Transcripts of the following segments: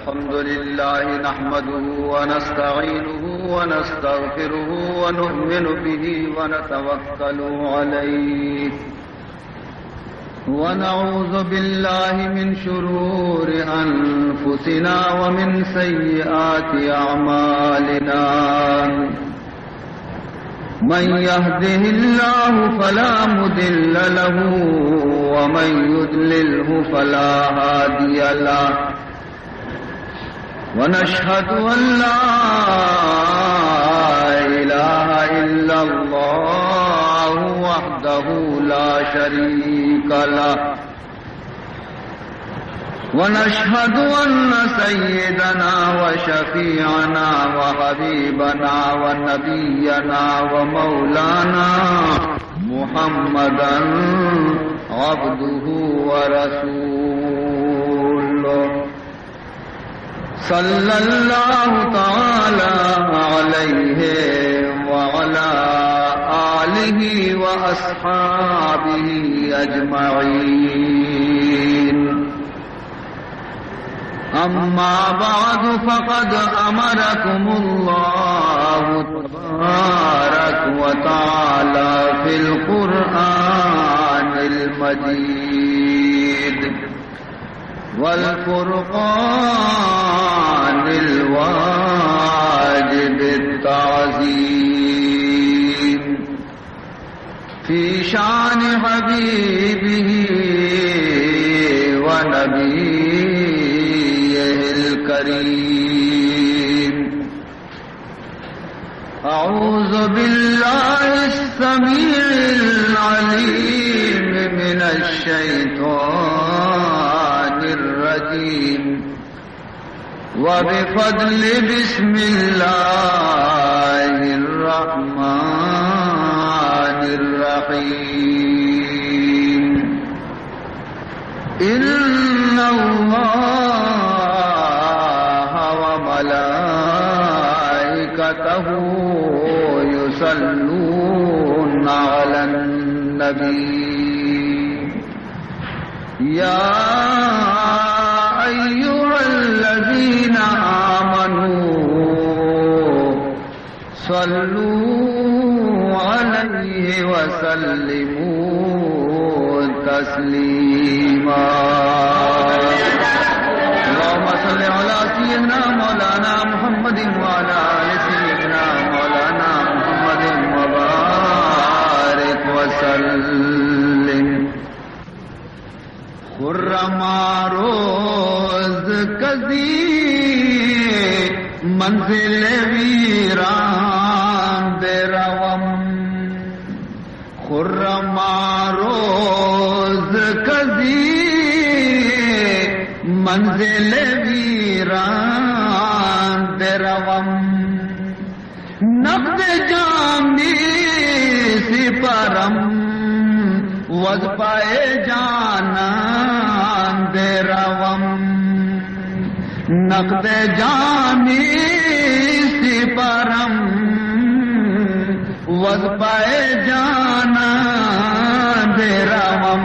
الحمد لله نحمده ونستعينه ونستغفره ونؤمن به ونتوكل عليه ونعوذ بالله من شرور أنفسنا ومن سيئات أعمالنا من يهده الله فلا مضل له ومن يضلله فلا هادي له ونشهد أن لا إله إلا الله وحده لا شريك له ونشهد أن سيدنا وشفيعنا وحبيبنا ونبينا ومولانا محمدا عبده ورسوله صلى الله تعالى عليه وعلى آله وأصحابه أجمعين أما بعد فقد أمركم الله تبارك وتعالى في القرآن المجيد والفرقان الواجب التعظيم في شان حبيبه ونبيه الكريم أعوذ بالله السميع العليم من الشيطان الرجيم وبفضل بسم الله الرحمن الرحيم إن الله وملائكته يصلون على النبي يا أيها الذين آمنوا صلوا عليه وسلموا تسليما اللهم صل على سيدنا مولانا محمد وعلى آل سيدنا مولانا محمد وبارك وسلم خرما روز کزی منزل ویران بروم خرما روز کزی منزل ویران بروم نقد جامی سپرم وز پائے جانا دے روم نقد جانی سپرم وز پائے جانا دے روم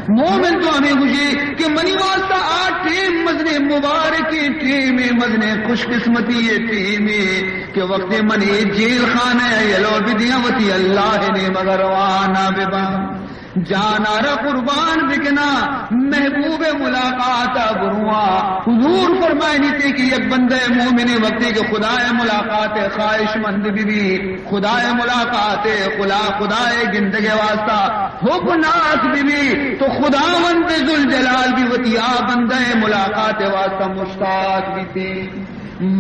مومن تو ہمیں خوشی کہ منی واسطہ ٹیم مزنے مبارکی ٹیم مزنے خوش قسمتی یہ ٹیم کہ وقت منی جیل خانہ یلو بدیاں وتی اللہ نے مگر وانا ببا جانا را قربان بکنا محبوب ملاقات بروا حضور فرمائنی تھی کہ یک بندے مومن وقتی کہ خدا ملاقات خواہش مند بھی خدا ملاقات خدا گندگے واسطہ حبناک بھی تو خدا مند ذوالجلال بھی وطیا بندے ملاقات واسطہ مشتاق بھی تھی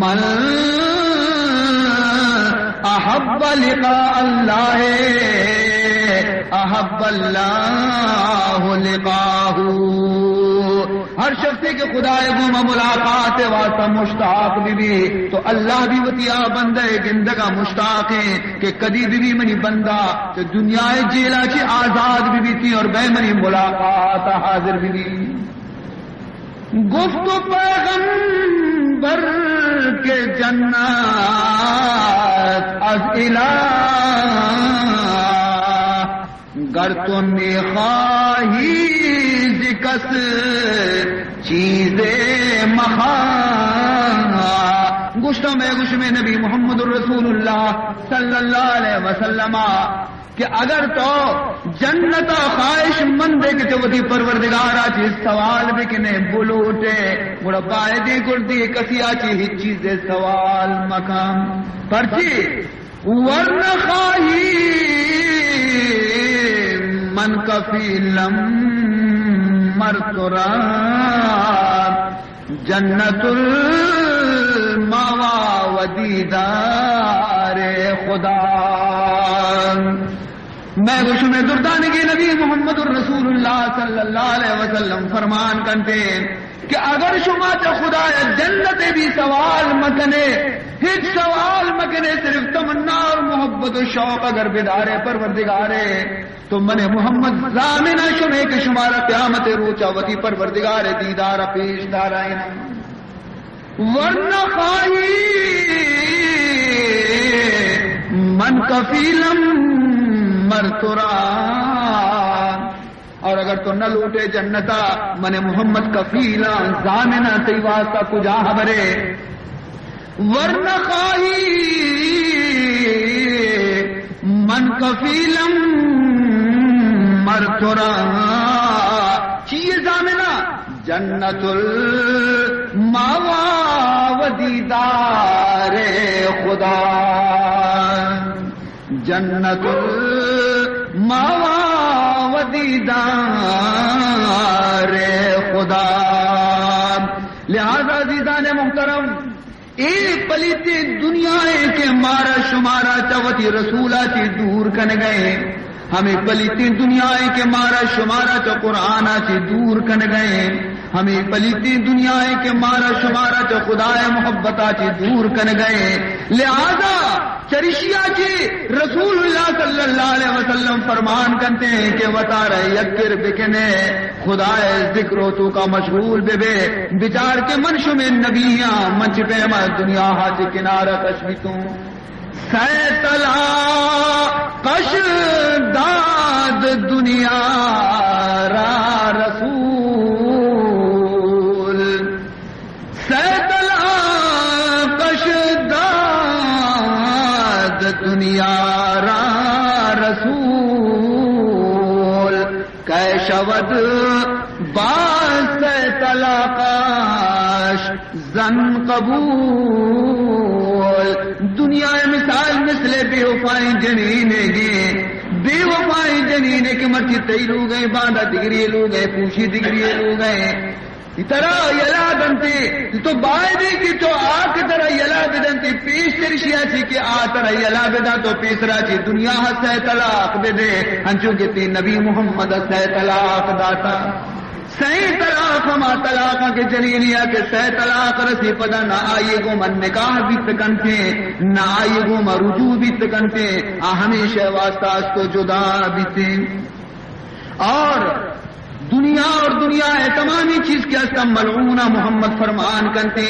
من احب لقاء اللہ احب اللہ لقاہ ہر شخص کے خدا گما ملاقات واسطہ مشتاق بھی تو اللہ بھی وطیا بندہ گندگا مشتاق ہے کہ کدی بھی منی بندہ تو دنیا جیلا چی آزاد بھی تھی اور بے منی ملاقات حاضر بھی گفت پیغمبر کے جنت از الہ گر تو میخواہی ز کس چیز مخان گشتوں میں گوش میں نبی محمد الرسول اللہ صلی اللہ علیہ وسلم کہ اگر تو جنت خواہش مند کے تو وہی پروردگار چیز سوال بکنے بلوٹے بڑا پائدے کردی کسی آچی ہی چیز سوال مقام پرچی ورن خواہی من کفیلم مرترا جنت الماوا و دیدار خدا میں گوش میں دردانے کے نبی محمد الرسول اللہ صلی اللہ علیہ وسلم فرمان کرتے کہ اگر شما چا خدا جنت بھی سوال مکنے ہیچ سوال مکنے صرف تمنا اور محبت و شوق اگر بدارے پروردگارے تو من محمد ضامنہ شمے کہ شمارا قیامت روچا وتی پروردگار دیدار پیش دارائن ورنہ خواہی من کفیلم مرترا اور اگر تو نہ لوٹے جنتا من محمد کفیلا ضامنہ تی واسطہ کجا حبرے ورنہ خواہی من کفیلم مرترا چیز ضامنہ جنت الماوا و دیدار خدا جنت الماوا و دیدار خدا لہذا عزیزان محترم ایک پلیتی دنیا کے مارا شمارا چوتی رسولہ چی دور کن گئے ہمیں پلیتی دنیا کے مارا شمارا چو قرآن سے دور کن گئے ہمیں پلیتی دنیا کے مارا شمارا چو خدا محبتا سے دور کن گئے لہذا چرشیا جی رسول اللہ صلی اللہ علیہ وسلم فرمان کرتے ہیں کہ وطا رہے یکر بکنے خدا ذکر و تو کا مشغول بے بے بچار کے منش میں نبیاں منچ پہ میں دنیا ہاتھ کنارہ کشمیتوں سیتلا قش داد دنیا را رسول سیتلا قش داد دنیا را رسول کیشود باز سیتلا قش زن قبول دنیا مثال مثل بے وفائی جنینے گے بے وفائی جنینے کے مرچی تی لو گئے باندھا دگری لو گئے پوشی دگری لو گئے طرح یلا دنتے تو بائدے کی تو آک طرح یلا بدنتے پیش ترشیا چی کہ آ طرح یلا بدا تو پیسرا چی دنیا سے طلاق دے دے ہنچو گتی نبی محمد سے طلاق داتا سی طلاق ہما طلاق کے جنینیا کے سی طلاق رسی پدا نہ آئیے گو من نکاح بھی تکنتے نہ آئیے گو من رجوع بھی تکنتے ہمیشہ واسطہ اس کو جدا بھی تھے اور دنیا ہے تمامی چیز کے اس کا ملعونہ محمد فرمان کرتے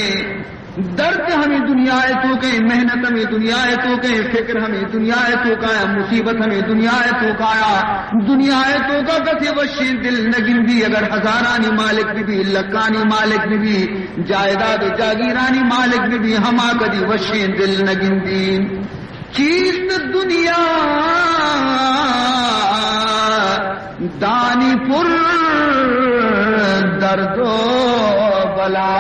درد ہمیں دنیا ہے تو کہیں محنت ہمیں دنیا ہے تو کہیں فکر ہمیں دنیا ہے تو کہا مصیبت ہمیں دنیا ہے تو کہا دنیا ہے تو کا کسی وشی دل نگن بھی اگر ہزارانی مالک بھی لکانی مالک بھی جائیداد جاگیرانی مالک بھی ہما کدی وشی دل نگن بھی چیز دنیا دانی پر درد و بلا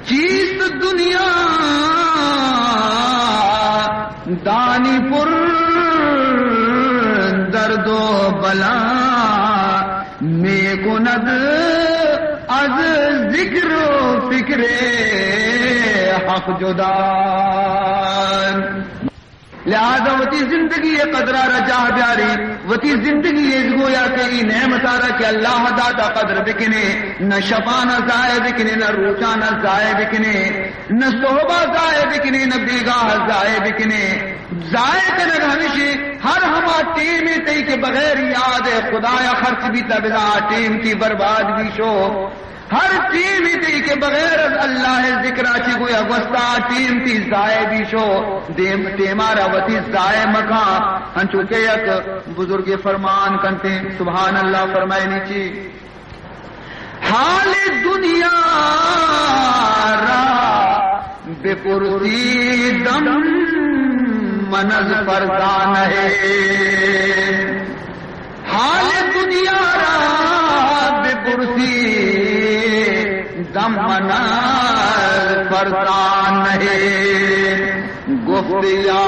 چیز دنیا دانی پر درد و بلا میں کند از ذکر و فکر حق جدا لہذا وتی زندگی قدرہ رجا بیاری وتی زندگی گویا کہ نعمت آرہ کہ اللہ داتا قدر بکنے نہ شفانہ ضائع بکنے نہ روچانہ ضائع بکنے نہ صحبہ ضائع بکنے نہ بیگاہ ضائع بکنے ضائع کرنے ہمیشہ ہر ہما ٹیم تی کے بغیر یاد ہے خدایا خرچ بھی تبدا ٹیم کی برباد بھی شو ہر ٹیم تھی کے بغیر اللہ ذکرہ چی گویا وسطا ٹیم تھی ضائع بھی شو تیمارا وتی ضائع مکان ہنچو کہ یک بزرگ فرمان کنتے سبحان اللہ فرمائے نیچی حال دنیا را بپرسی دم منز پردان ہے، حال دنیا را بپرسی دم منز پردان ہے، گفتیا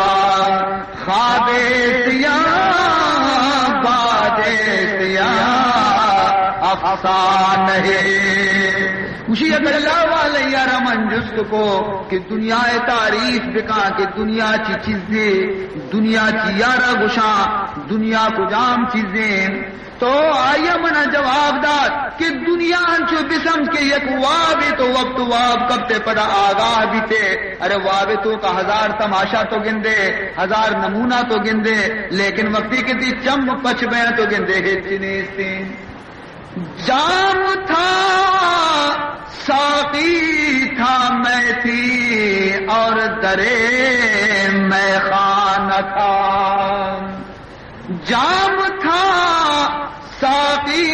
خوابیتیا بادیتیا افسان ہے۔ خوشی اگر اللہ والے یارا من جست کو کہ دنیا تعریف بکا کہ دنیا چی چیزیں، دنیا چی یارا گشاں، دنیا کو جام چیزیں، تو آیا منا جواب داد کہ دنیا انچو بسم کے یک واب تو وقت واب کب تے پڑا آگاہ بھی تے، ارے واب تو کا ہزار تماشا تو گندے، ہزار نمونہ تو گندے، لیکن وقتی کے دی چم پچ بین تو گندے ہے چنیستے۔ جام تھا ساقی تھا میں تھی اور درے میں خانہ تھا، جام تھا ساقی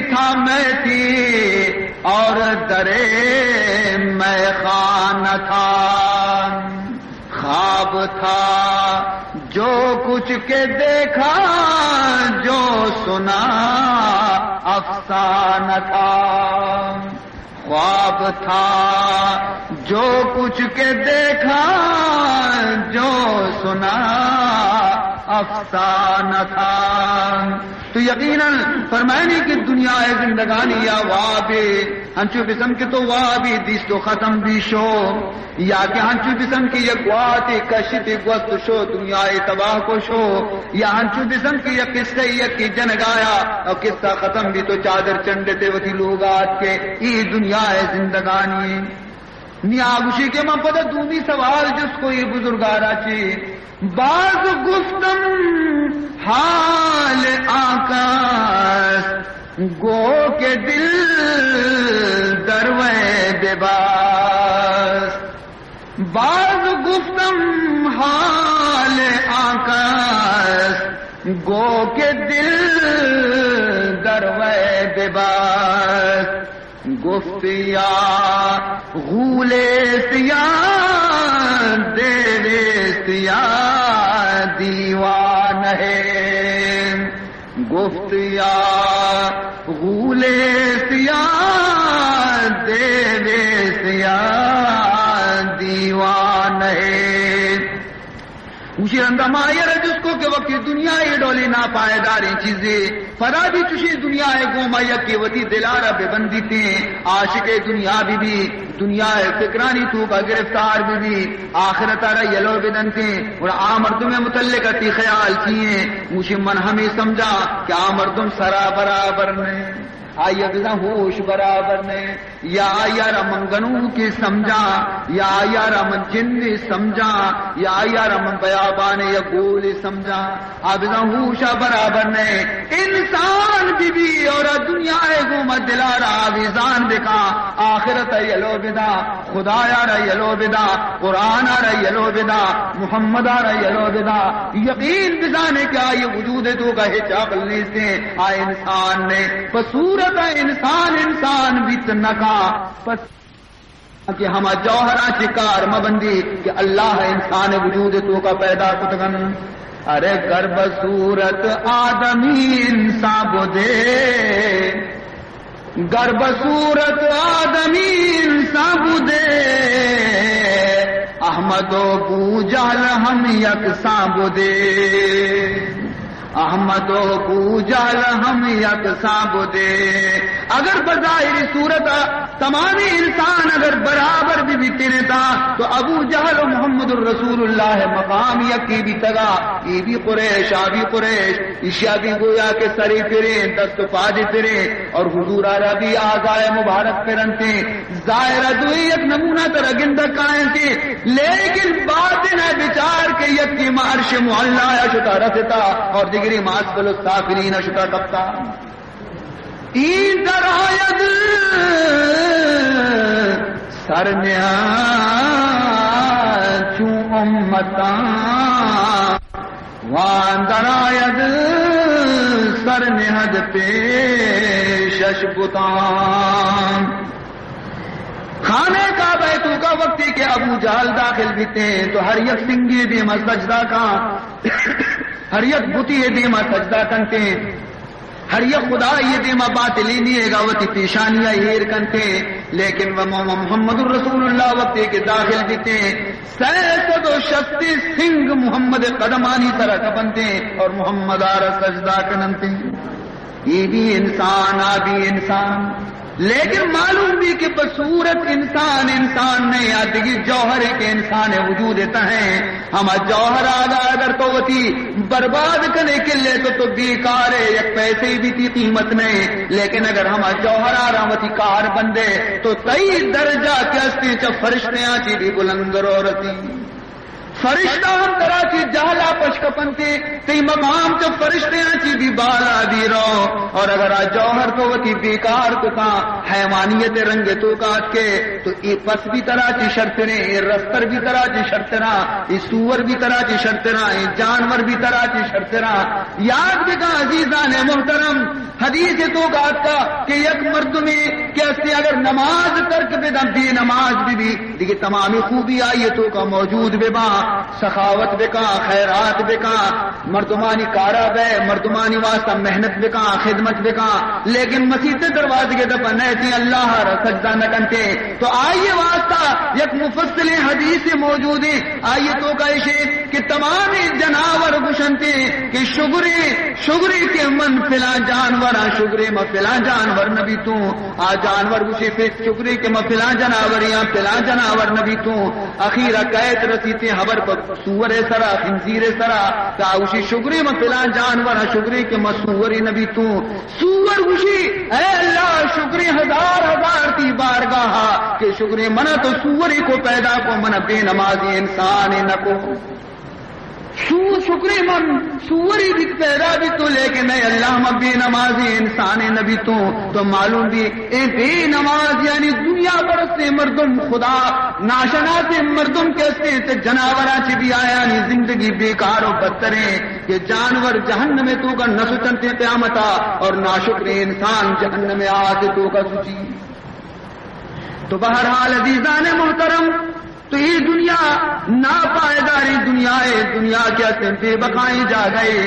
تھا میں تھی اور درے میں خانہ تھا، خواب تھا جو کچھ کے دیکھا جو سنا افسانہ تھا، خواب تھا جو کچھ کے دیکھا جو سنا افسانہ تھا۔ تو یقیناً فرمائنی کہ دنیا ہے زندگانی یا وابے ہنچو قسم کے تو وابی دیس تو ختم بھی شو، یا کہ ہنچو قسم کی یک واتی کشت گوست شو دنیا تباہ کو شو، یا ہنچو قسم کی یک قصہ یک کی جنگایا اور قصہ ختم بھی تو چادر چنڈتے وتی لوگ آج کے ای دنیا ہے زندگانی۔ نیاگوشی کے من پتہ دومی سوال جس کو یہ بزرگارا چی باز گفتم حال آکاس گو کے دل دروے بباس، باز گفتم حال آکاس گو کے دل دروے بباس، گفتیا غولے سیا دیوے سیا دیوان ہے، گفتیا غولے سیا دیوے سیا دیوان ہے۔ اسی اندما یہ جس کو کہ وقت دنیا یہ ڈولی نا پائیداری چیزیں فدا بھی چشی دنیا ہے گوما یکی وتی دلارہ بے بندی تھے، عاشق دنیا بھی دنیا فکرانی تو کا گرفتار بھی آخرت آرہ یلو بدن تھے، اور آمردم متعلقہ تی خیال کیے مجھے من ہمیں سمجھا کہ آمردم سرا برابر نہیں، آیا بزا ہوش برابر نہیں، یا آیا رمن گنو کی سمجھا، یا آیا رمن جن سمجھا، یا آیا رمن بیابان یا گول سمجھا، آبزا ہوشا برابر نہیں۔ انسان بھی اور دنیا گوما دلارا آویزان بکا، آخرت یلو بدا، خدا یارا یلو بدا، قرآن آرا یلو بدا، محمد آرا یلو بدا، یقین بزانے کیا یہ وجود تو کا ہچاقل نہیں سے آئے انسان نے بصورت انسان بھی تنکا پس کہ ہما جوہرہ چکار مبندی کہ اللہ انسان وجود تو کا پیدا کتگن، ارے گرب صورت آدمی انسان بدے، گرب صورت آدمی انسان بدے، احمد و بو جہل ہم یکساں بدے، احمد و بو جہل ہم یکساں بدے۔ اگر بظاہری صورت تمام انسان اگر برابر بھی تیرے تھا تو ابو جہل و محمد الرسول اللہ مقام یکی بھی تگا، یہ بھی قریش آبی قریش اشیا بھی گویا کہ سری پھرے دست پاجے پھرے اور حضور آرہ بھی آزائے مبارک پھرنتے، ظاہرہ دوئی ایک نمونہ تر گندہ کائیں تھے، لیکن باطن ہے بچار کے یکی معرش معلّہ شتا رستا اور دیگری ماسفل السافرین شتا کپتا، این در آید سرنیا چون امتان وان در آید سر نہد پیشش بتان خانے کعبہ تو کا وقتی کے ابو جہل داخل بھی تھے تو ہر یک سنگی دیما سجدہ کا ہر یک بتی دیما سجدہ کنتے ہر یک خدا یہ دیما باطلی نہیں گا وتی پیشانیاں ہیر کنتے لیکن وہ محمد الرسول اللہ وقتی کے داخل بھی تھے 636 سنگ محمد قدمانی طرح کا بنتے اور محمد آر سجدہ کنتے یہ بھی انسان آبی انسان لیکن معلوم بھی کہ بصورت انسان نہیں آتی جوہر کے انسان وجود ہیں ہم جوہر آگا اگر تو وتی برباد کرنے کے لئے تو بیکار ہے یک پیسے بھی تھی قیمت نہیں لیکن اگر ہم جوہر آ وتی کار بندے تو تئی درجہ کیسے چھ فرشتے آتی بھی بلند رورتی فرشتہ ہم طرح کی جہلا پشکپنتے کئی مقام تو فرشتے چی بھی بالا بھی رو اور اگر جوہر تو وتی بیکار کو کا حیوانیت رنگ تو کاٹ کے تو ای پس بھی طرح چی شرطریں ای رستر بھی طرح چی شرطرہ ای سور بھی طرح چی شرطرہ ای جانور بھی طرح چی شرطرہ یاد بکا عزیزان محترم حدیث تو کاٹ کا کہ یک مرد میں کیسے اگر نماز ترک بدم بھی نماز بھی دیکھیں تمامی خوبی آئیے تو کا موجود بے با سخاوت بکا خیرات بکا مردمانی کارا بے مردمانی واسطہ محنت بکا خدمت بکا لیکن مسیح دروازے کے دفعہ نیتی اللہ را سجدہ نہ کنتے تو آئیے واسطہ یک مفصل حدیث موجود ہے آئیے تو کہے کہ تمام جناور گشنتے کہ شگری کے من فلا جانور شگری میں فلا جانور نبی تو آ جانور گشے پھر شگری کے میں فلا جناوریاں فلا جناور نبی تو اخیرہ قید رسیتے خبر پر سور سرا خنزیر سرا کاوشی شگری میں فلا جانور شگری کے مسوری نبی تو سور وشی اے اللہ شگری ہزار تی بارگاہ کہ شگری منا تو سوری کو پیدا کو منا بے نمازی انسان نہ کو شکری من سوری بھی پیدا بھی تو لیکن نہیں اللہ میں بے نمازی انسان نبی تو معلوم بھی اے بے نماز یعنی دنیا برستے مردم خدا ناشنا سے مردم کیسے تے جناورہ چی بھی آیا یعنی زندگی بیکار و بدتریں کہ جانور جہنم میں تو کا نسو چنتے قیامتا اور ناشکر انسان جہنم میں آتے تو کا سچی تو بہرحال عزیزان محترم تو یہ دنیا ناپائیداری دنیا ہے دنیا کیا بے بقائیں جا گئے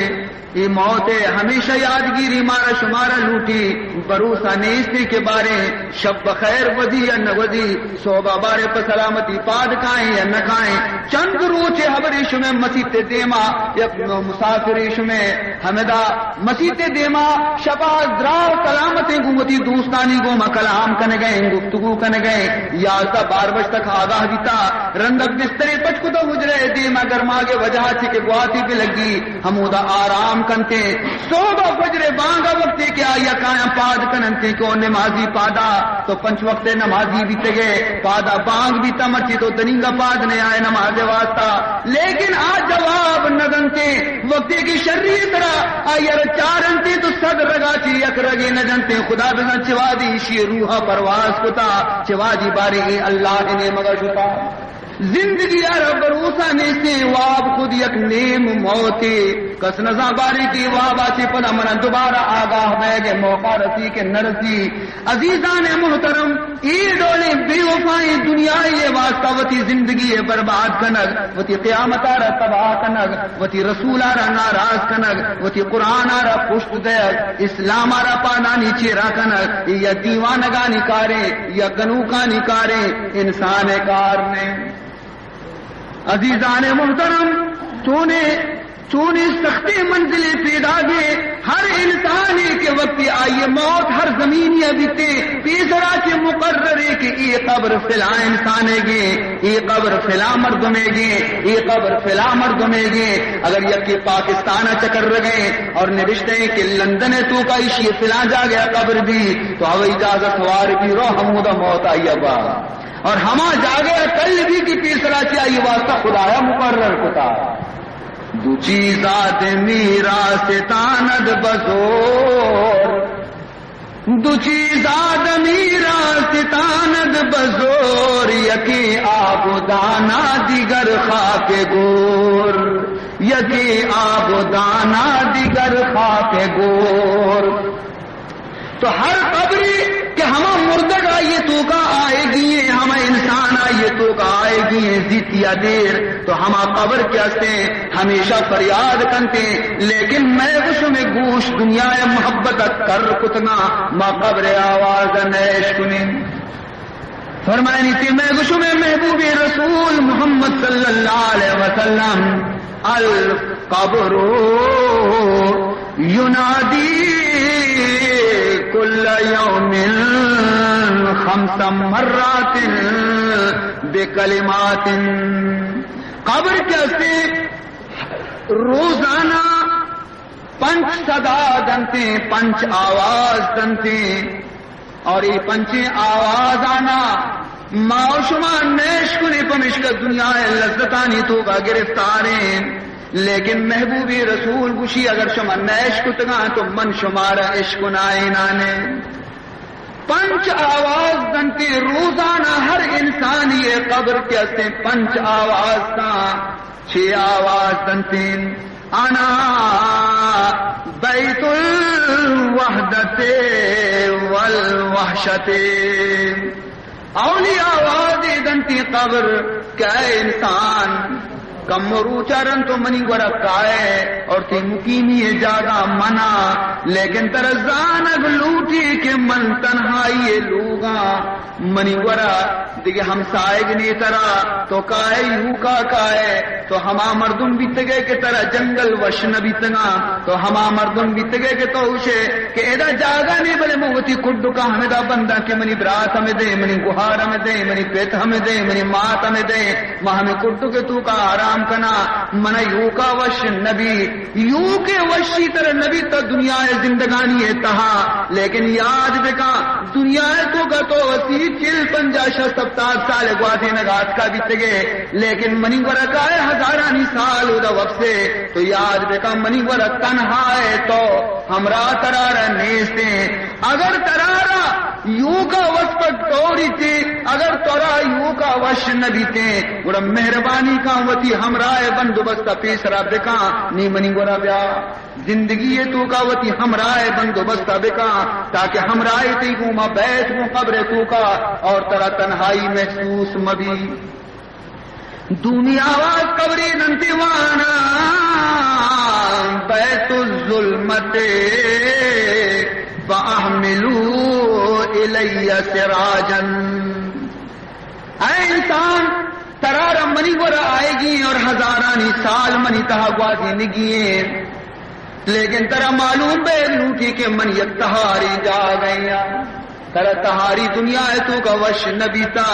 یہ موت ہے ہمیشہ یادگیری مارا شمارا لوٹی بروسہ نیستی کے بارے شب بخیر وزی یا نہ وزی صوبہ بارے پر سلامتی پاد کھائیں یا نہ کھائیں چند روچے حبریش میں مسیط دیما یا مسافریش میں حمدہ مسیط دیما شبہ دراؤ سلامتیں گومتی دوستانی گوما کلام کن گئے گفتگو کن گئے یازدہ بار بج تک آگاہ بیتا رندک بستری پچ کو تو گجرے دیما گرماگے وجہ چی کے گواتی پہ لگی ہمودہ آرام کنتے صوبہ فجر بانگا وقتی کیا یا کایا پاد کننتے کو نمازی پادا تو پنچ وقت نمازی بھی تگے پادا بانگ بھی تمچی تو دنینگا پاد نے آئے نماز واسطہ لیکن آج جواب نگنتے وقتی کی شرری طرح آئیر چارنتے تو صد رگا چی یک رگے نجنتے خدا بزن چوادی شی روحا پرواز کتا چوادی باری اللہ نے مگر شتا زندگی عرب بروسا نیسے واب خود یک نیم موتی کس نزا باری کی وابا چی پدا منا دوبارہ آگاہ بیگے موقع رسی کے نرسی عزیزان محترم ای ڈولے بے وفائی دنیا یہ واسطہ وتی زندگی برباد کنگ وتی قیامت آرہ تباہ کنگ وتی رسول آرہ ناراض کنگ وتی قرآن آرہ پشت دیگ اسلام آرہ پانانی چیرہ کنگ یا دیوانگانی کارے یا گنوکانی کارے انسان کار نے عزیزان محترم تو نے سختی منزلیں پیدا گے ہر انسان کے وقت آئیے موت ہر زمینی بیتے تیسرا کے مقرر ہے کہ یہ قبر فلا انسان گے یہ قبر فلا مردمے گے یہ قبر فلا مردمے گے اگر یکی پاکستان چکر گئے اور نوشتے ہیں کہ لندن تو کا عشی فلا جا گیا قبر بھی تو ہوائی اجازت سوار بھی رو حمودہ موت آئیے با اور ہما جاگے کل بھی کی تیسرا چاہیے واسطہ خدایا مقرر کتا دو چیز آدمی راستاند بزور دو چیز آدمی راستاند بزور یکی آب دانا دیگر خاک خاک گور یکی آب و دانا دیگر خاک گور. تو ہر قبری کہ ہمیں مردگ آئیے تو کا آئے گی ہمیں انسان آئیے تو کا آئے گی زیتیا دیر تو ہما قبر کیا سے ہمیشہ فریاد کنتے لیکن میں خوش میں گوش دنیا محبت کر کتنا ما قبر آواز نیش کنیں. فرمائنی تھی میں خوش میں محبوب رسول محمد صلی اللہ علیہ وسلم القبر ینادی کل یوم 5 مرات بکلمات. قبر کیسے روزانہ 5 صدا دنتے 5 آواز دنتے اور یہ 5 آواز آنا ماں شما نیش کنے پمشک دنیا لذتانی تو کا گرفتاریں لیکن محبوبی رسول گوشی اگر شما نیش کتگا تو من شمارا عشق نائے نانے. 5 آواز دنتی روزانہ ہر انسان یہ قبر کیسے 5 آواز تا 6 آواز دنتی انا بیت الوحدت والوحشت. اولی آواز دنتی قبر کیا انسان کم روچارن تو منی گورا کائے اور تی مقیمی جاگا منا لیکن ترزان اگ لوٹی کہ من تنہائی لوگا منی گورا دیکھے ہم سائگ نہیں ترا تو کائے یوں کا کائے تو ہما مردم بیت گئے کہ ترا جنگل وشن بیتنا تو ہما مردم بیت گئے کہ تو اسے کہ ایدہ جاگا نہیں بلے موتی کڈو کا ہمیں دا بندہ کہ منی برات ہمیں دے منی گوھار ہمیں دے منی پیت ہمیں دے منی مات ہمیں دے ماں ہمیں کڈو کے تو کا آرام کنا من یوں کا وش نبی یوں کے وشی طرح نبی تو دنیا زندگانی ہے تہا لیکن یاد بکا دنیا تو کا تو وسیع 50 70 سال گواتے نگاز کا بیت گئے لیکن منی گورا کا ہے ہزارانی سال ادا وقت سے تو یاد بکا منی گورا تنہا ہے تو ہمراہ ترارا نیستے اگر ترارا یوں کا وش پر توڑی تھی اگر تورا یوں کا وش نبی تے گورا مہربانی کا وتی ہمراہ بندوبست پیسرا بکا نی منی گورا بیا زندگی تو کا وتی ہمراہ بندوبست بکا تاکہ ہمراہ تی کو ما بیت کو قبر تو کا اور ترا تنہائی محسوس مبی. دنیا آواز قبری ننتیوانا بیت الظلمت فاحملوا الی سراجا. اے انسان ترارا منی ورا آئے گی اور ہزارانی سال منی تہا گوازی نگیے لیکن ترا معلوم بے لوٹی کہ من یک تہاری جا گئیا ترا تہاری دنیا ہے تو کا وش نبیتا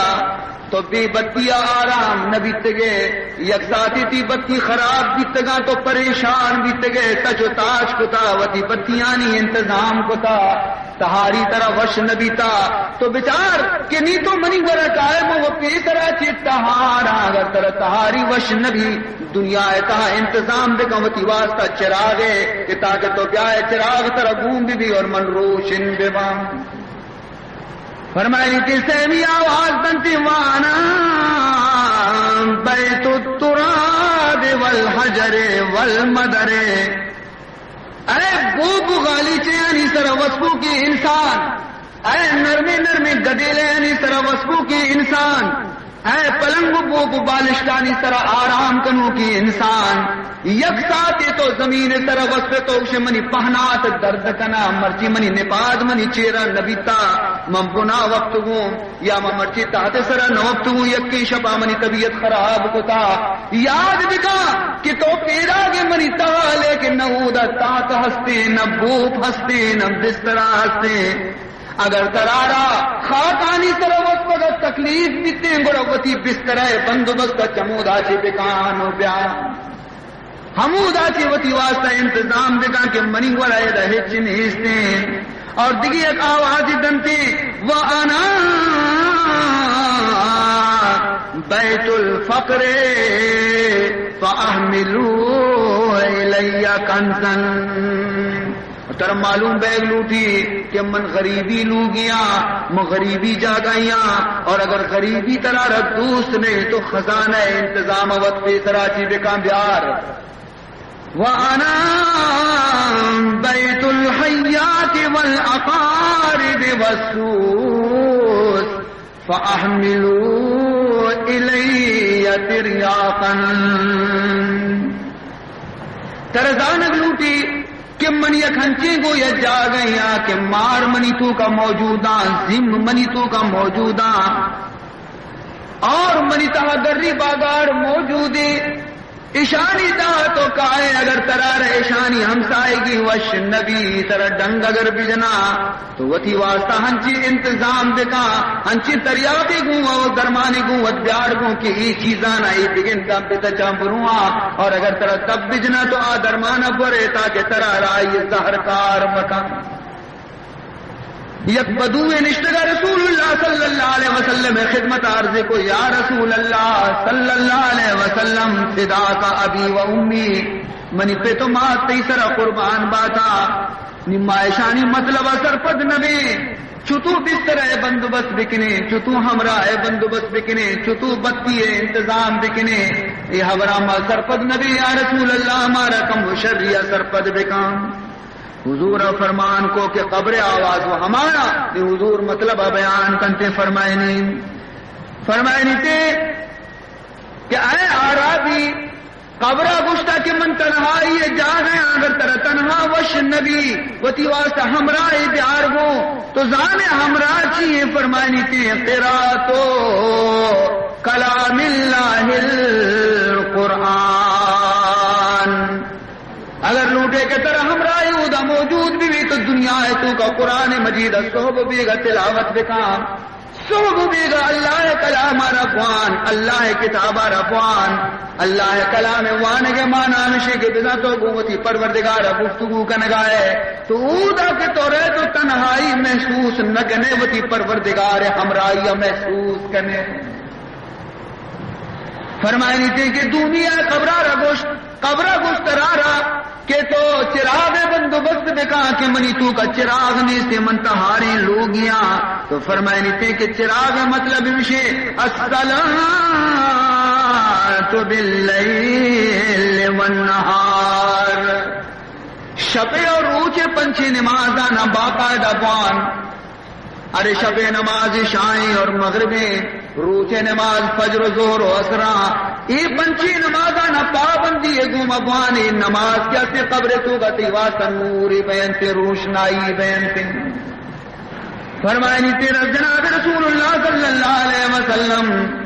تو بے بتیا آرام نہ بیت گئے یک ساتھی تھی بتی خراب بیت گا تو پریشان بیت گئے تچو تاج کو تا وتی بتیانی انتظام کو تا تہاری طرح وش نبیتا تو بچار کہ نہیں تو منی گرا قائم وہ پی طرح چی تہارا اگر طرح تہاری وش نبی دنیا تہا انتظام دے وتی واسطہ چراغے کہ تاکہ تو پیائے چراغ طرح گوم بھی اور من روشن بے بام. فرمائی کہ سیمی آواز بنتی وانا بیت التراب والحجر والمدر. اے بوب غالی چیانی سر وصفو کی انسان اے نرمی نرمی گدیلے یعنی سر وصفو کی انسان اے پلنگ بوب بالشتانی سر آرام کنو کی انسان یک ساتھی تو زمین سر وصف تو اسے منی پہنات درد کنا مرچی منی نپاد منی چیرا نبیتا من بنا وقت گوں یا من مرچی تحت سر نوقت گوں یکی شپا منی طبیعت خراب کو تا یاد بکا کہ تو پیدا گے منی تا لیکن نہودا تاک ہستے نہ بوپ ہستے نہ بسترہ ہستے اگر ترارا خاکانی سر وقت وقت تکلیف بیتے گروتی بسترہ بندوبست چمودا چی بکانو بیا ہمودا چی وتی واسطہ انتظام بکا کہ منی ورائے رہے چنیستے اور دیگی ایک آواز دنتی وَأَنَا بیت الفقر فَأَحْمِلُوا إِلَيَّ كَنْزًا. تر معلوم بیگ لوٹی کہ من غریبی لو گیا مغریبی جا گئیاں اور اگر غریبی ترارت دوست نے تو خزانہ انتظام وقت پہ سراچی بے کامیار وَأَنَا بَيْتُ الْحَيَّاتِ وَالْأَقَارِبِ وَالسُّوسِ فَأَحْمِلُوا إِلَيَّ تِرْيَاقًا ترزان اگلوٹی کہ منی اکھنچے کو یا جا گئیاں کہ مار منی تو کا موجودہ زم منی تو کا موجودہ اور منی تہا گری باگار موجودے ایشانی دا تو کائے اگر ترار ایشانی ہمسائے گی وش نبی تر ڈنگ اگر بجنا تو وتی واسطہ ہنچی انتظام دکا ہنچی تریاقی گوں اور درمانی گوں ودیار گوں کہ ای چیزانا ای بگن دم پہ تچامبروا اور اگر تر تب بجنا تو آ درمانا برے تاکہ ترار آئی زہرکار مکان یک بدو نشتگا رسول اللہ صلی اللہ علیہ وسلم خدمت عرض کو یا رسول اللہ صلی اللہ علیہ وسلم فدا کا ابی و امی منی پہ تو مات تیسرا قربان باتا نمائشانی مطلب اثر پد نبی چتو بستر ہے بندوبست بکنے چتو ہمراہ ہے بندوبست بکنے چتو بتی ہے انتظام بکنے یہ ہمراہ سرپد نبی یا رسول اللہ ہمارا کم شرعی سرپد بکام حضور فرمان کو کہ قبر آواز وہ ہمارا یہ حضور مطلب بیان کنتے فرمائنی تھے کہ اے عربی قبرہ گشتہ کے من تنہائی جا گئے اگر تر تنہا وش نبی وتی واسطہ ہمراہ پیار گو تو زانے ہمراہ چیئے فرمائنی تھے قراتو کلام اللہ القرآن اگر لوٹے کے طرح ہمراہ دا موجود بھی تو دنیا ہے تو کا قرآن مجید صحب بھی گا تلاوت بکام صحب بھی گا اللہ کلام ربوان اللہ کتاب ربوان اللہ کلام وان کے معنی نشے کے بنا تو گوتی پروردگار گفتگو کا نگائے تو اودا کے تو رہے تو تنہائی محسوس نہ کنے وتی پروردگار ہمراہی محسوس کنے فرمائنی تھی کہ دنیا قبرہ گوشت رارا کہ تو چراغ بندوبست بکا کہ منی تو کا چراغ نے سے منتہاری لوگیاں تو فرمائنی تھے کہ چراغ مطلب مشے الصلاۃ باللیل والنہار شب اور روچے پنچھی نماز آنا باقاعدہ بان ارے شب نماز شائیں اور مغربیں روچے نماز فجر زور و اسرا یہ پنچھی نماز نہ پابندی ہے گم افغانی نماز کیا سے قبر تو گتی واسطہ نوری بیان سے روشنائی بیان سے فرمائنی تیرا جناب رسول اللہ صلی اللہ علیہ وسلم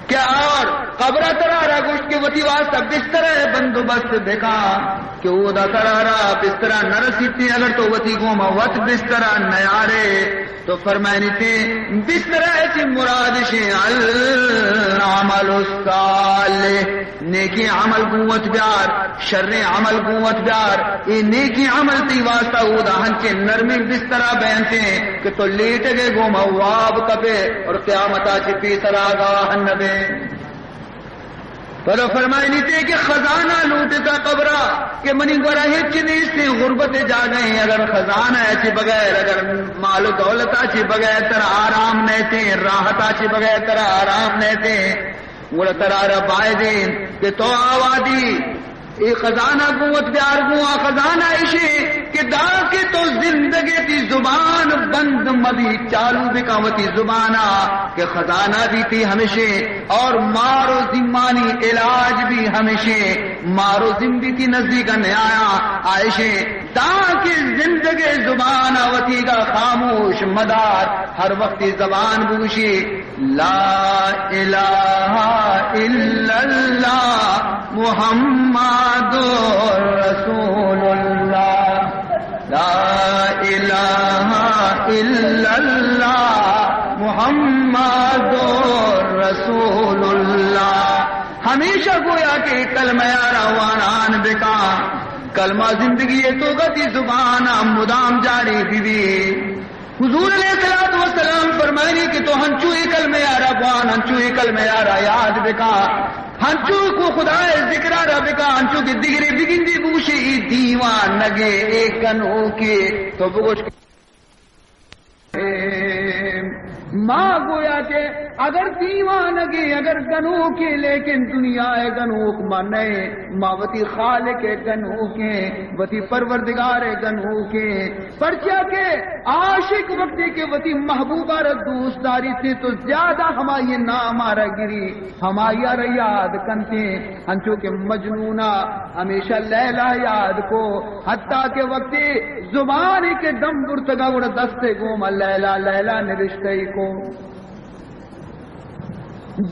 کیا اور قبر ترارا گوشت کے وتی واسطہ بستر بندوبست دیکھا کہ وہ دا ترارا بستر نہ رسیتی اگر تو وتی گوم وت بستر نیارے تو فرمائنی تھی بستر ایسی مراد سے العمل الصالح نیکی عمل قوت بیار شر عمل قوت بیار یہ نیکی عمل تی واسطہ اودا ہنچے نرمی بسترا بینتے کہ تو لیٹ گئے گوم واب کپے اور قیامتا چپی سراغاہ نبے پر فرمائنی تھے کہ خزانہ لوٹتا قبرہ کہ منی گورا ہچ نہیں سے غربت جا گئے اگر خزانہ ایچے بغیر اگر مال و دولت آچے بغیر تر آرام نیتے راحت آچے بغیر تر آرام نیتے گورا تر آرہ بائے دیں کہ تو آوادی ای خزانہ قوت بیار گوا خزانہ ایشے کہ دا کے تو زندگی تی زبان بند مدی چالو بکاوتی زبانہ کہ خزانہ بھی تھی ہمیشہ اور مارو زمانی علاج بھی ہمیشہ مارو زندگی تی نزدیک نیایا عائشے تاکہ زندگی زبان وتی کا خاموش مدار ہر وقت زبان بوشی لا الہ الا اللہ محمد رسول اللہ لا الہ الا اللہ محمد رسول اللہ ہمیشہ گویا کہ کلمہ روانان بکا کلمہ زندگی تو گتی زبان مدام جاری بھی حضور علیہ السلام فرمائنی کہ تو ہنچو کلمہ ربوان ہنچو کلمہ یاد بکا ہنچو کو خدا ذکرہ ربکا ہنچو کی دگری بگندی بوشی دیوان نگے ایک کنو کے تو بگوش ماں گویا کہ اگر دیوانگی اگر گنو کے لیکن دنیا گنو مانے ماوتی خالق گنو کے وتی پروردگار گنو کے پرچا کے عاشق وقتی کے وتی محبوبہ دوست داری تھے تو زیادہ ہماری نام آرہ گری ہماری یاد کنتے ہنچو کے مجنونہ ہمیشہ لیلا یاد کو حتیٰ کہ وقتی زبان کے دم برتگا اڑ دستے گوما لیلا لیلا نرشتے کو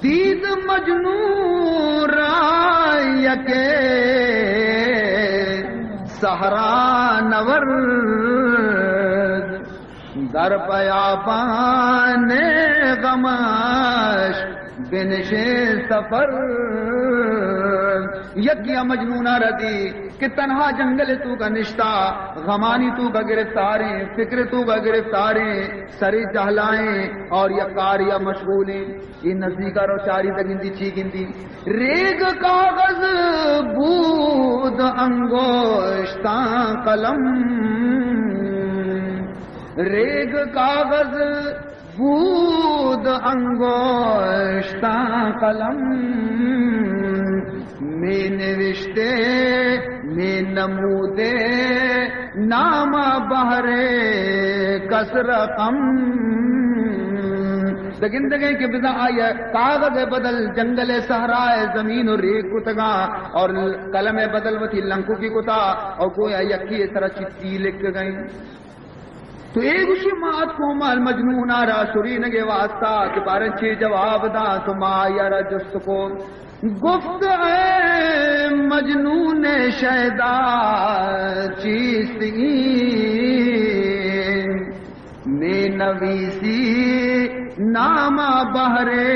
دید مجنون رائے کے سہرا نور در پیا پانے غمش بنش سفر یکیا مجنونہ ردی کہ تنہا جنگل تو کا نشتہ غمانی تو کا گرفتاریں فکر تو کا گرفتاریں سری چہلائیں اور یکار یا مشغولیں یہ نزدیکا رو چاری تگندی چی گندی ریگ کاغذ بود انگوشتاں قلم ریگ کاغذ بود انگوشتاں قلم میں نوشتے میں نمودے نام بہرے کس رقم دگندگے کے بدا آیا کاغذ بدل جنگل صحرائے زمین اور ریگ کتگا اور قلم بدل وتی لنکو کی کتا اور کوئی یکی اس طرح چٹی لکھ گئی تو ایک اسی مات کو مال مجنون آرہ سرین کے واسطہ کہ پارچے جواب دا تو ما یارا جست کو گفت اے مجنون شیدا چیستی میں نویسی نام بہرے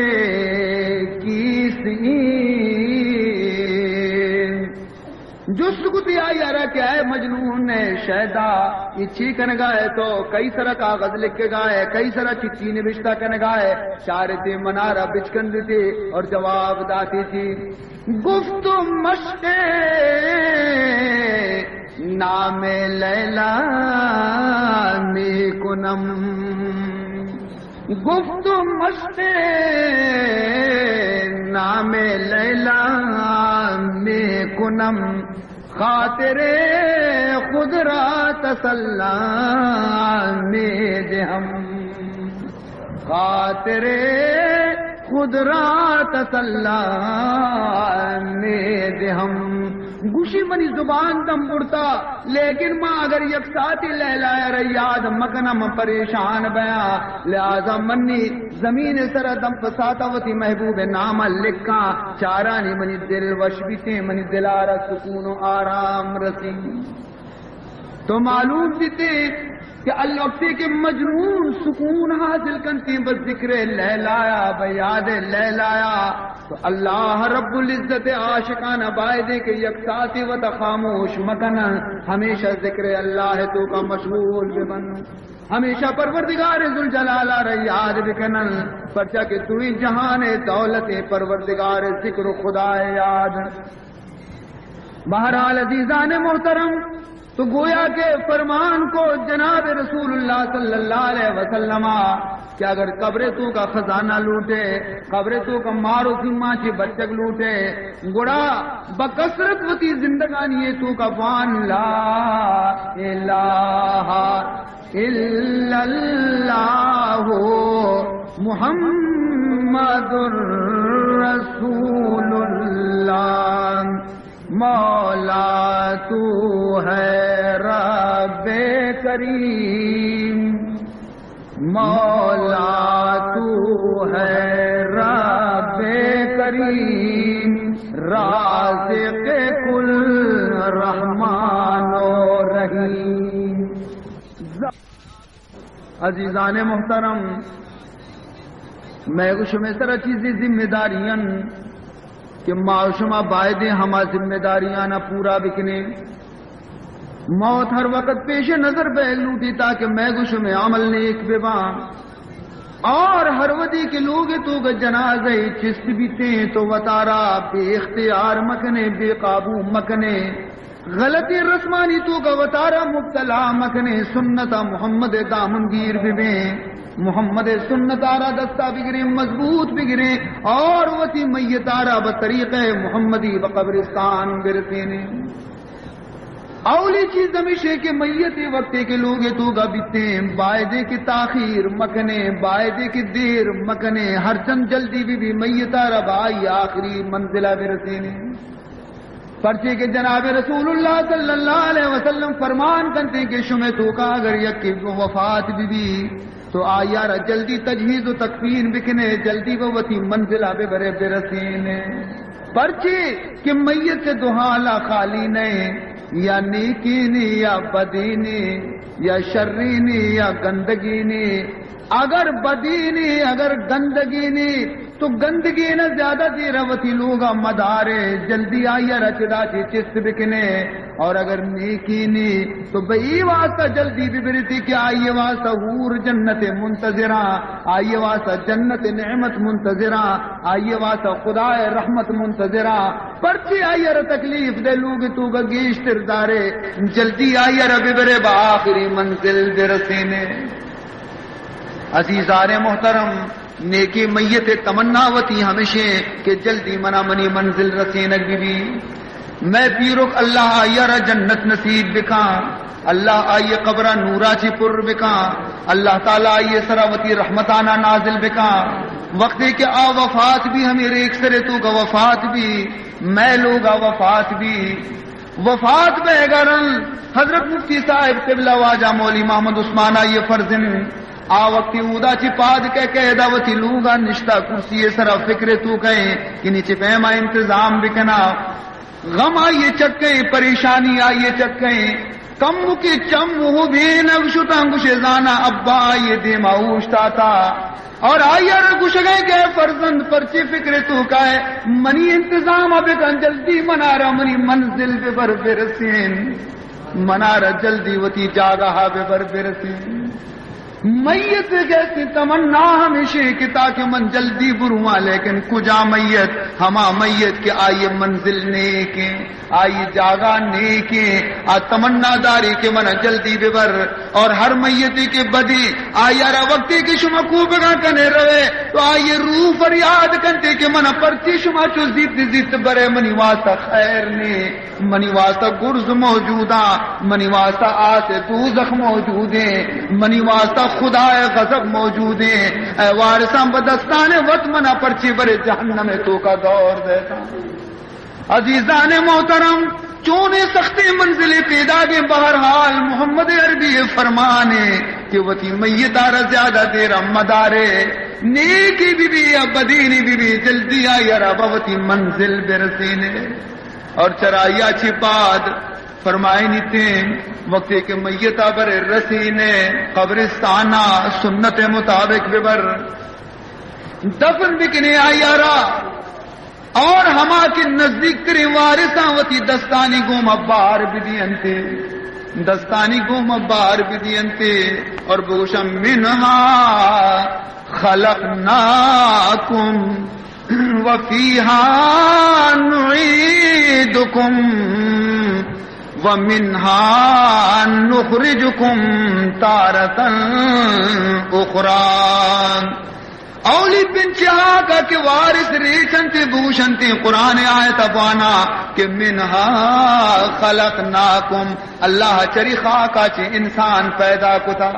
کیستی جس کو دیا یارا کیا ہے مجنون نے شیدا یہ چی کن گائے تو کئی سرا کاغذ لکھ کے گائے کئی سرا چٹھی نوشتہ کن گائے شارتے منارہ بچکن دیتے اور جواب داتی تھی گفت مشتے نام لیلا میں کنم گفت مشتے نام لیلا میں کنم خاطر خود را تسلا میں دہم خاطر خود را تسلا میں دہم گوشی منی زبان دم اڑتا لیکن ماں اگر یک ساتھی لہلایا ریاد مکنم پریشان بیا لہذا منی زمین سر دم پساتا وتی محبوب نام لکھا چارانی منی دل وش بیتے منی دلارا سکون و آرام رسی تو معلوم دیتے کہ الوقتی کے مجنون سکون حاصل کرتی بس ذکر لہلایا بیاد لہلایا تو اللہ رب العزت عاشقانہ بائدے کے یک ساتھی و خاموش مکن ہمیشہ ذکر اللہ تو کا مشغول بن ہمیشہ پروردگار ذوالجلالہ ریاد بکنن پرچا کہ توی جہان دولت پروردگار ذکر خدا یاد بہرحال عزیزان محترم تو گویا کے فرمان کو جناب رسول اللہ صلی اللہ علیہ وسلم کہ اگر قبر تو کا خزانہ لوٹے قبر تو کا مارو کی ماچی بچک لوٹے گڑا بکثرت وتی زندگانی تو کا وان لا الہ الا اللہ محمد رسول اللہ مولا تو ہے رب کریم مولا تو ہے رب کریم رازق کل رحمان و رحیم عزیزان محترم میں کچھ میں سر چیزیں ذمہ داریاں کہ معاشمہ بائدیں ہما ذمہ داریاں نہ پورا بکنے موت ہر وقت پیش نظر بہ لوٹی تاکہ میں گوش میں عمل نیک بباں اور ہر ودی کے لوگ تو کا جنازہ چست بیتے تو وطارا بے اختیار مکنے بے قابو مکنے غلطی رسمانی تو کا وطارا مبتلا مکنے سنت محمد دامنگیر ببیں محمد سنت آرہ دستہ بگرے مضبوط بگرے اور وتی میت آرہ بطریق محمدی بقبرستان برسینے اولی چیز ہمیشہ کہ میت وقتے کے لوگ تو گا بیتے بائدے کی تاخیر مکنے بائدے کی دیر مکنے ہر چند جلدی بھی میت آرہ بائی آخری منزلہ برسینے پرچے کے جناب رسول اللہ صلی اللہ علیہ وسلم فرمان کرتے کہ شمع تو کا اگر یکی وفات بھی تو آیارہ جلدی تجہیز و تکفین بکنے جلدی وتی منزلہ بے برے برسینے پرچے کہ میت سے دہالا خالی نہیں یا نیکی نی یا بدی نی یا شری نی یا گندگی نی اگر بدی نی اگر گندگی نی تو گندگی نہ زیادہ دیر وتی لوگا مدارے جلدی آئیے رچدا چی چست بکنے اور اگر نیکی نی تو بئی واسطہ جلدی بھی برتی کہ آئیے واسطہ حور جنت منتظرہ آئیے واسطہ جنت نعمت منتظرہ آئیے واسطہ خدا رحمت منتظرہ پرچی آئیے رہ تکلیف دے لوگ تو گا گیشتر دارے جلدی آئیے رہ ببرے با آخری منزل برسینے عزیزار محترم نیکی میت تمناوتی ہمیشہ کہ جلدی منا منی منزل رسینک بھی میں پیرک اللہ آئیر جنت نصیب بکا اللہ آئیے قبرہ نورا چی پر بکا اللہ تعالیٰ آئیے سراوتی رحمتانہ نازل بکا وقت کہ آ وفات بھی ہمیں ایک سرے تو کا وفات بھی میں لوگا وفات بھی وفات بے گرن حضرت مفتی صاحب قبلہ واجہ مولی محمد عثمان آئیے فرزن آ وقتی اودا چی پاد کہ دعوتی لوگا نشتہ کرسی سرا فکر تو کہیں کہ نیچے پیما انتظام بکنا غم آئیے چکیں پریشانی آئیے چکیں کم کی چم ہو بھی نگشتا گشزانا ابا آئیے دے ماوشتا تھا اور آئیے رگش گئے کہ فرزند پرچی فکر تو کہے منی انتظام اب کن جلدی منارا منی منزل بے بر برسین منارا جلدی وتی جاگہ بے بر برسین میت جیسی تمنا ہمیشہ کہ تاکہ من جلدی برواں لیکن کجا میت ہما میت کے آئیے منزل نیکیں آئیے جاگا نیکیں آ تمنا داری کے من جلدی ببر اور ہر میت کے بدی آئیے را وقتی کے شما کوبگا کنے روے تو آئیے روح فریاد کنتے کہ من پرچی شما چو زیت برے منی واسطہ خیر نے منی واسطہ گرز موجودا منی واسطہ آس دوزخ موجودیں منی واسطہ خدا غضب موجود ہیں اے وارثاں بدستان وط منا پرچی برے جہنم تو کا دور دیتا عزیزان محترم چونے سختی منزل پیدا کے بہرحال محمد عربی فرمانے کہ وتی میدار زیادہ دیر مدارے نیکی بی یا بدینی بی جلدی آئی رب وتی منزل برسینے اور چرایا چھپاد فرمائے نیتے وقتی کہ میتہ بر رسینے قبرستانہ سنت مطابق ببر دفن بکنے آیارا اور ہما کے نزدیک کرے وارثاں وتی دستانی گوم بار بدینتے دستانی گوم بار بدینتے اور بوشم منہا خلقناکم وفیہا نعیدکم وَمِنْهَا نُخْرِجُكُمْ تَارَةً أُخْرَىٰ اولی پنچہا کا کہ وارث ریچنتے بوشنتے قرآن آیت ابوانا کہ منہا خلقناکم اللہ چری خاکا چی انسان پیدا کتا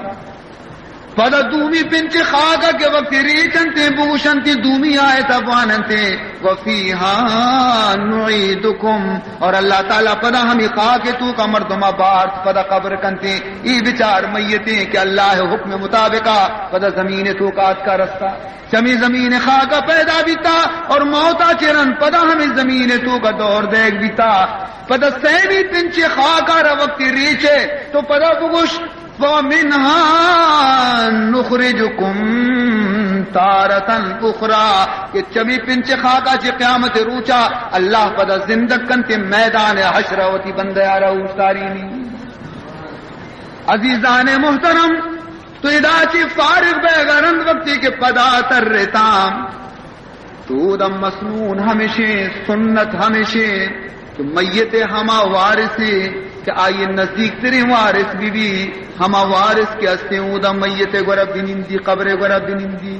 پدا دومی پنچ خاکا کے وقت ریچنتے بوشنتے دومی آیت ابوانتے وفیہا نعیدکم اور اللہ تعالیٰ پدا ہمیں خاک تو کا مردمہ بارت پدا قبر کنتے ای بچار میتیں کہ اللہ حکم مطابقہ پدا زمین تو کا رستہ چمی زمین خاکا پیدا بیتا اور موتا چرن پدا ہمیں زمین تو کا دور دیکھ بیتا پدا سیمی پنچ خاکا را وقت ریچے تو پدا بگوش وَمِنْهَا نُخْرِجُكُمْ تَارَةً أُخْرَىٰ کہ چمی پنچ خاکا چی قیامت روچا اللہ پدا زندگن تے میدان حشر وتی بندے آرہ اوشتارینی عزیزان محترم تو ادا چی فارغ بیگرند وقتی کے پدا تر رتام تو دم مسنون ہمیشہ سنت ہمیشہ کہ میت ہما وارث کہ آئیے نزدیک تیرے وارث بھی ہما وارث کے ہستے اودا میت گرب بنندی قبر گرب بنندی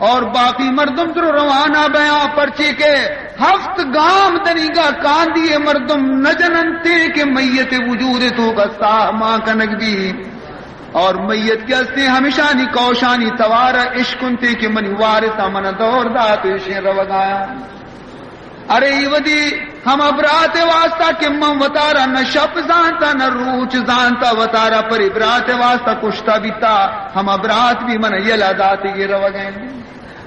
اور باقی مردم در روانہ بیاں پرچے کے ہفت گام دنیگا کاندیے مردم نہ جننتے کہ میت وجود تو کا ساہ ماں کنک بھی اور میت کے ہستے ہمیشانی کوشانی توارا عشقنتے کہ منی وارثہ من دور داتشیں روگایا ارے ودی ہم ابرات واسطہ کہ من وطارا نہ شپ زانتا نہ روچ زانتا وطارا پر ابرات واسطہ کشتا بیتا ہم ابرات بھی من یلا داتے گے روگائیں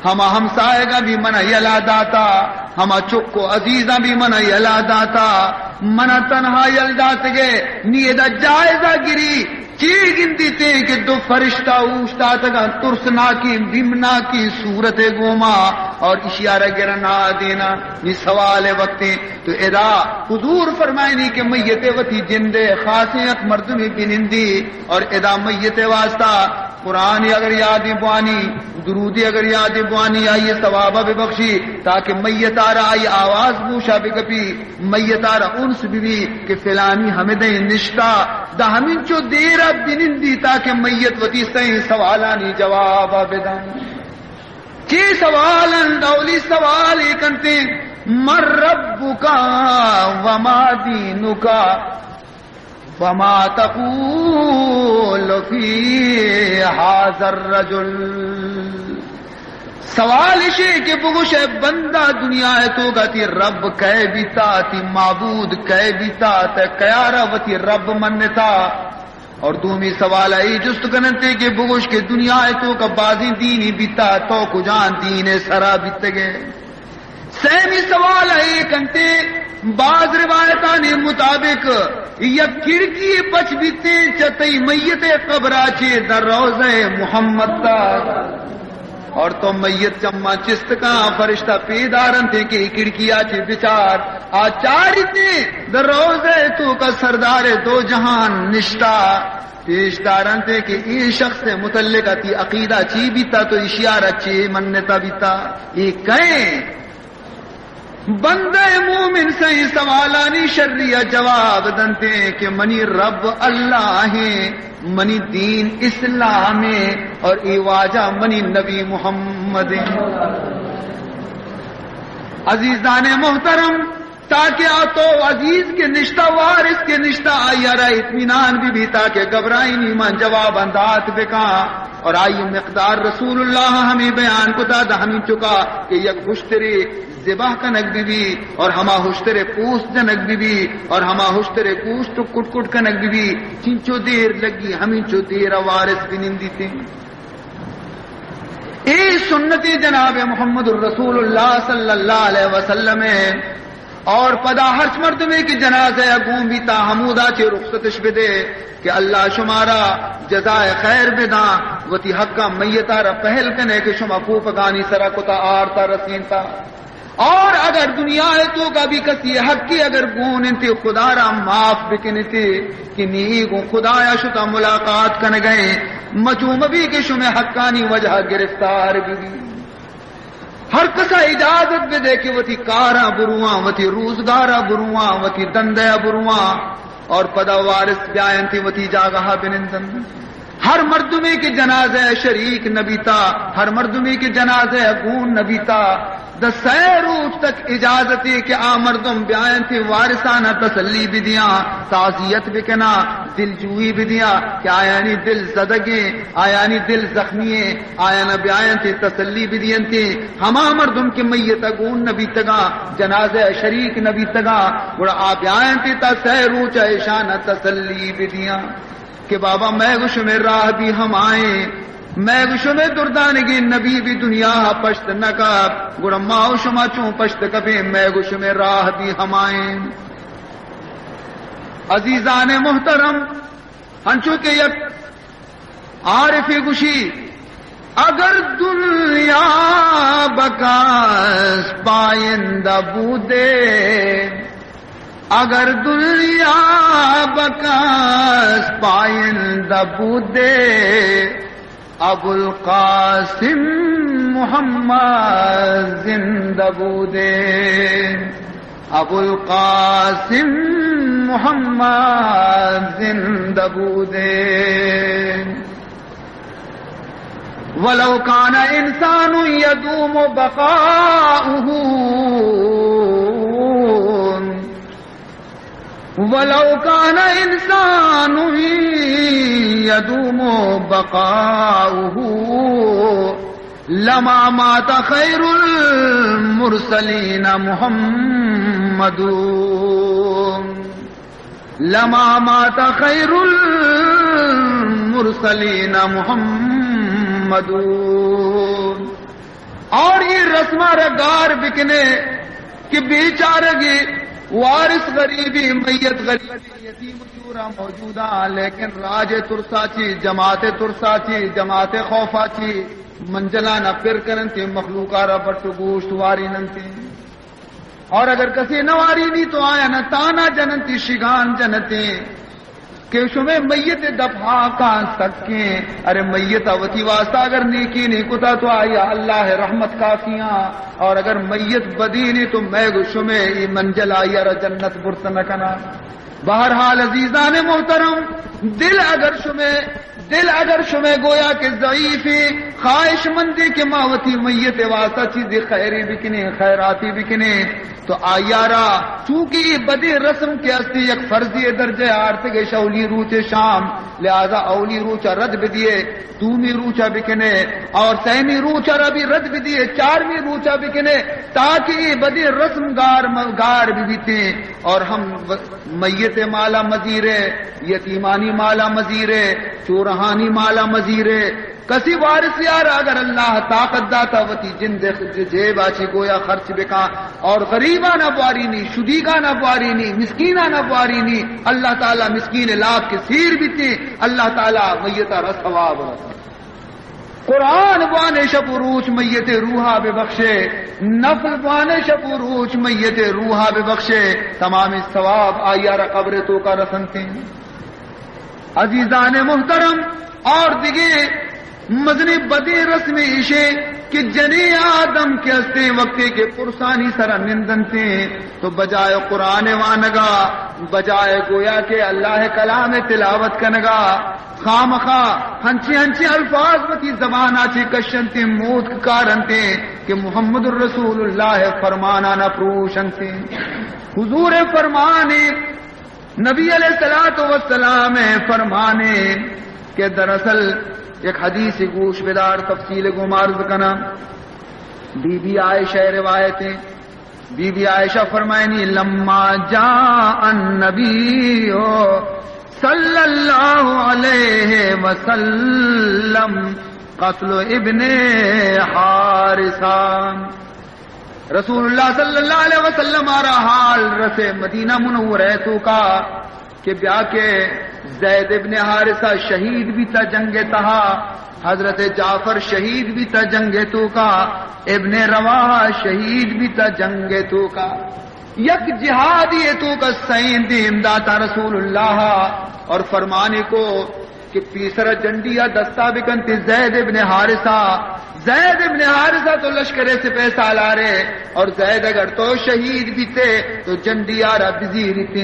ہما ہمسائے گا بھی من یلا داتا ہما چکو عزیزہ بھی من یلا داتا من تنہا یل دات گے نیدہ جائزہ گری چی گنتی تے کہ دو فرشتہ اوشتا تگا ترسنا کی بمنا کی صورت گوما اور اشارہ گرنا دینا یہ سوال وقتی تو ادا حضور فرمائنی کہ میت وتی جندے خاصیت مردمی بنندی اور ادا میت واسطہ قرآن اگر یاد بوانی درودی اگر یاد بوانی آئیے ثوابہ بے بخشی تاکہ میتارا آئی آواز بوشا بے کپی میتارا انس بھی کہ فلانی ہمیں دیں نشتا دا ہمیں چو دیرہ بنندی تاکہ میت وتی سہیں سوالانی جواب بدن کی سوالن دولی سوال کنتے من ربکا وما دینکا وما تقول فی هذا الرجل سوال شے کہ بگوش بندہ دنیا ہے تو گا تی رب کہے بیتا تی معبود کہے بیتا تے کیارا و تی رب منتا اور دومی سوال ہے جست کنتے کہ بگوش کے دنیا ہے تو کا بازی دینی بیتا تو کجان دین سرا بیت گئے سیمی سوال ہے کنتے بعض روایتان مطابق یا کھڑکی پچ بیتے چتئی میت قبرہ چھے در روزہ محمد تا اور تو میت چما چست کا فرشتہ پیدارن تھے کہ کھڑکی آچے بچار آچاری تے در روزہ تو کا سردار دو جہان نشتا پیش دارن تھے کہ یہ شخص متعلقہ تھی عقیدہ چی بیتا تو اشیارہ چی منتا بیتا یہ کہیں بندہ مومن صحیح سوالانی شریعہ جواب دنتے کہ منی رب اللہ ہے منی دین اسلام ہے اور ای واجہ منی نبی محمد عزیزان محترم تاکہ آتو عزیز کے نشتہ وارث کے نشتہ آئیارہ اطمینان بھی تاکہ گھبرائی نیمان جواب اندات بکا اور آئی مقدار رسول اللہ ہمیں بیان کو دا ہمیں چکا کہ یک ہشترے ذبح کنک بھی اور ہما ہشترے پوست جنک بھی اور ہما ہشترے پوست کٹ کٹ کنک بھی چنچو دیر لگی ہمیں چو دیر وارث بھی نندی تھے اے سنت جناب محمد الرسول اللہ صلی اللہ علیہ وسلم اور پدا ہرچ مردمے کی جنازہ اگون بھی تا حمودہ چے رخصتش بدے کہ اللہ شمارا جزائے خیر بدا وتی حقا میتارا پہل کنے کہ شما پوپگانی سرا کتا آرتا رسینتا اور اگر دنیا ہے تو کبھی کسی حق کی اگر گون انتی خدا را معاف بکنتی کہ نیگو خدایا شتا ملاقات کن گئے مجوم بھی کہ شما حقانی وجہ گرفتار بھی ہر کسا اجازت بھی دے کہ وتی کارا بروان وتی روزگارا بروان وتی دندیا بروان اور پدا وارث بیائن تھی وتی جاگہا بنندن ہر مردمے کے جنازہ شریک نبیتا ہر مردمے کے جنازہ گون نبیتا دسے روز تک اجازت ہے کہ آ مردم بیائن تھی وارثانہ تسلی بھی دیا تعزیت بھی کنا دل جوئی بھی دیا کہ آیانی دل زدگیں آیانی دل زخمییں آیانا بیائن تھی تسلی بھی دین تھی ہما مردم کی میت گون نبی تگا جنازہ شریک نبی تگا گوڑا آ بیائن تھی تسے روز ایشانہ تسلی بھی دیا کہ بابا میں گوش میں راہ بھی ہم آئیں میں گوش میں دردانگی نبی بھی دنیا پشت نکاب گوڑا ماؤ شما چون پشت کبھی میں گوش میں راہ بھی ہم آئیں عزیزان محترم ہنچو کہ یک عارفی گوشی اگر دنیا بکاس پائندہ بودے اگر دنیا بکاس پائندہ بودے ابو القاسم محمد زندہ بودے ابو القاسم محمد زندہ بودے ولو کان انسان یدوم بقاؤہ ولو کان انسان یدوم بقاؤہ لما مات خیر المرسلین محمد لما مات خیر المرسلین محمد. اور یہ رسمہ رگار بکنے کہ بیچارگی وارث غریبی میت غریبی یتیم چورا موجودہ لیکن راج ترسا چی جماعت ترسا چی جماعت خوفا چی منجلا نہ پھر کرنتی مخلوقہ را بٹ گوشت واری ننتی. اور اگر کسی نواری نہیں تو آیا نہ تانا جننتی شگان جنتے کہ شمیں میت دفعہ کان سکیں. ارے میت اوتی واسطہ اگر نیکی نہیں کتا تو آیا اللہ رحمت کافیاں. اور اگر میت بدی نہیں تو میں شمیں ای منجل آیا را جنت برت نہ کنا. بہرحال عزیزان محترم دل اگر شمیں گویا کہ ضعیفی خواہش مندی کے ماوتی میت واسطہ چیزی خیری بکنے خیراتی بکنے تو آیارا چونکہ یہ بدی رسم کے ہستی یک فرضی درجہ آرتگے اولی روچ شام لہذا اولی روچہ رد بدیے دومی روچہ بکنے اور سہمی روچہ بھی رد بدیے چارمی روچہ بکنے تاکہ یہ بدی رسم گار بھی بیتے. اور ہم میت مالا مزیرے یتیمانی مالا مزیرے چورہانی مالا مزیرے کسی وارث یار اگر اللہ طاقت داتا وتی جند جیب آچی گویا خرچ بکا اور غریبہ نہ بواری نہیں شدیگا نہ بواری نہیں مسکینہ نہ بواری نہیں اللہ تعالیٰ مسکین لاکھ کے سیر بھی اللہ تعالیٰ میتہ رسواب. قرآن بانے شپروچ میت روحا بے بخشے نفل بانے شپروچ میت روحا بے بخشے تمام ثواب آیارہ قبر تو کا رسنتے. عزیزان محترم اور دیگے مزنی بدی رسم عشے کہ جنی آدم کے ہستے وقتے کے پرسانی سرا نندنتے تو بجائے قرآن وانگا بجائے گویا کہ اللہ کلام تلاوت کنگا خامخواہ ہنچی الفاظ وتی زبان آچے کشنتے موت کارنتے کہ محمد الرسول اللہ فرمانا نہ پروشنتے. حضور فرمانے نبی علیہ الصلوۃ والسلام فرمانے کہ دراصل ایک حدیث گوش بدار تفصیل گمارز کنا. بی بی عائشہ روایتیں بی بی عائشہ فرمائنی لما جاء النبی صلی اللہ علیہ وسلم قتل ابن حارثہ. رسول اللہ صلی اللہ علیہ وسلم آرہا حال رسے مدینہ منورہ تو کا کہ بیا کے زید ابن حارثہ شہید بھی تھا جنگ تہا حضرت جعفر شہید بھی تھا جنگ تو کا ابن رواحہ شہید بھی تھا جنگ تو کا یک جہادی تو کا سین دی امداتا رسول اللہ اور فرمانے کو کہ پیسرا جنڈیا دستا بکنتے زید ابن حارثہ تو لشکرے سے پیسہ لا رہے اور زید اگر تو شہید بھی تھے تو جنڈیا بزیر تھے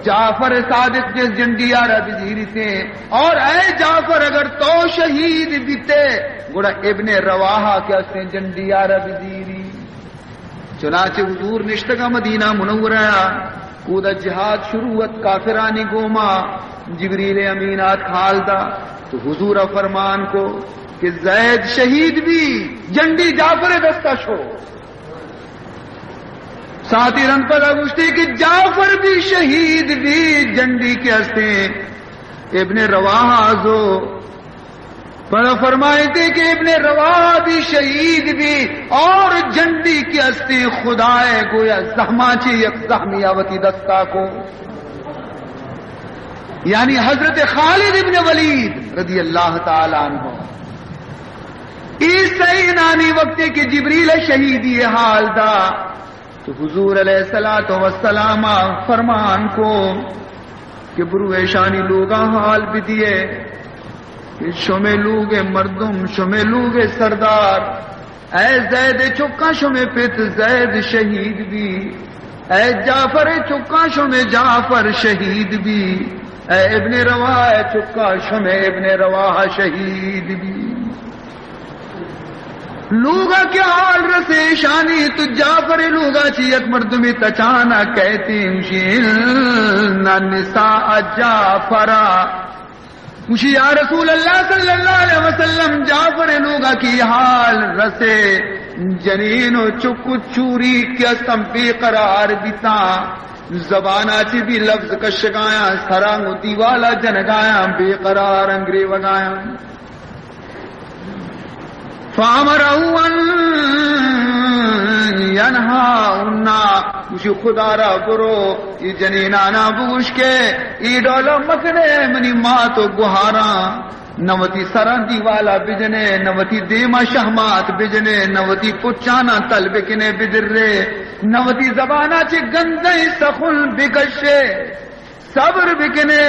جعفر صادق جس جنڈیا بزیر تھے اور اے جعفر اگر تو شہید بھی تھے گوڑا ابن رواحہ کیا سے جنڈیا بزیری. چنانچہ حضور نشتگا مدینہ منورہ کودا جہاد شروعت کافرانی گوما جبریل امینات کھالدا تو حضور فرمان کو کہ زید شہید بھی جنڈی جعفر دستا شو ساتھی رنگ پر گشتے کہ جعفر بھی شہید بھی جنڈی کے ہستے ابن رواحہ زو پر فرمائے تھے کہ ابن رواحہ بھی شہید بھی اور جنڈی کے ہستے خدائے گویا زحماچی یک زحمیاوتی دستا کو یعنی حضرت خالد ابن ولید رضی اللہ تعالی عنہ اس صحیح نانی وقت کہ جبریل شہیدی حال دا تو حضور علیہ الصلوۃ والسلام فرمان کو کہ بروے شانی لوگاں حال بھی دیے کہ شمے لوگ مردم شمے لوگ سردار اے زید چکا شمے پت زید شہید بھی، اے جعفر چکا شمے جعفر شہید بھی، اے ابن رواح چکا شمے ابن رواح شہید بھی۔ لوگا کیا حال رسے شانی تو جعفر لوگا چیت مردمی تچانا کہتی مشیلنا نساء جعفرہ، مشی یا رسول اللہ صلی اللہ علیہ وسلم جعفر لوگا کی حال رسے جنین و چک چوری کیا سمپی قرار دیتا، زبانہ چی بھی لفظ کشگایا سرانگو دیوالا جنگایا بے قرار انگری وگایا۔ فامرہو ان ینہاؤنا، مجھے خدا را برو یہ جنینانا بوش کے ای ڈولا مکنے منی ماں تو گہارا، نوتی سرندی والا بجنے نوتی دیما شہمات بجنے نوتی پچانا تل بکنے بدرے نوتی زبانہ چی گندیں سخل بکشے صبر بکنے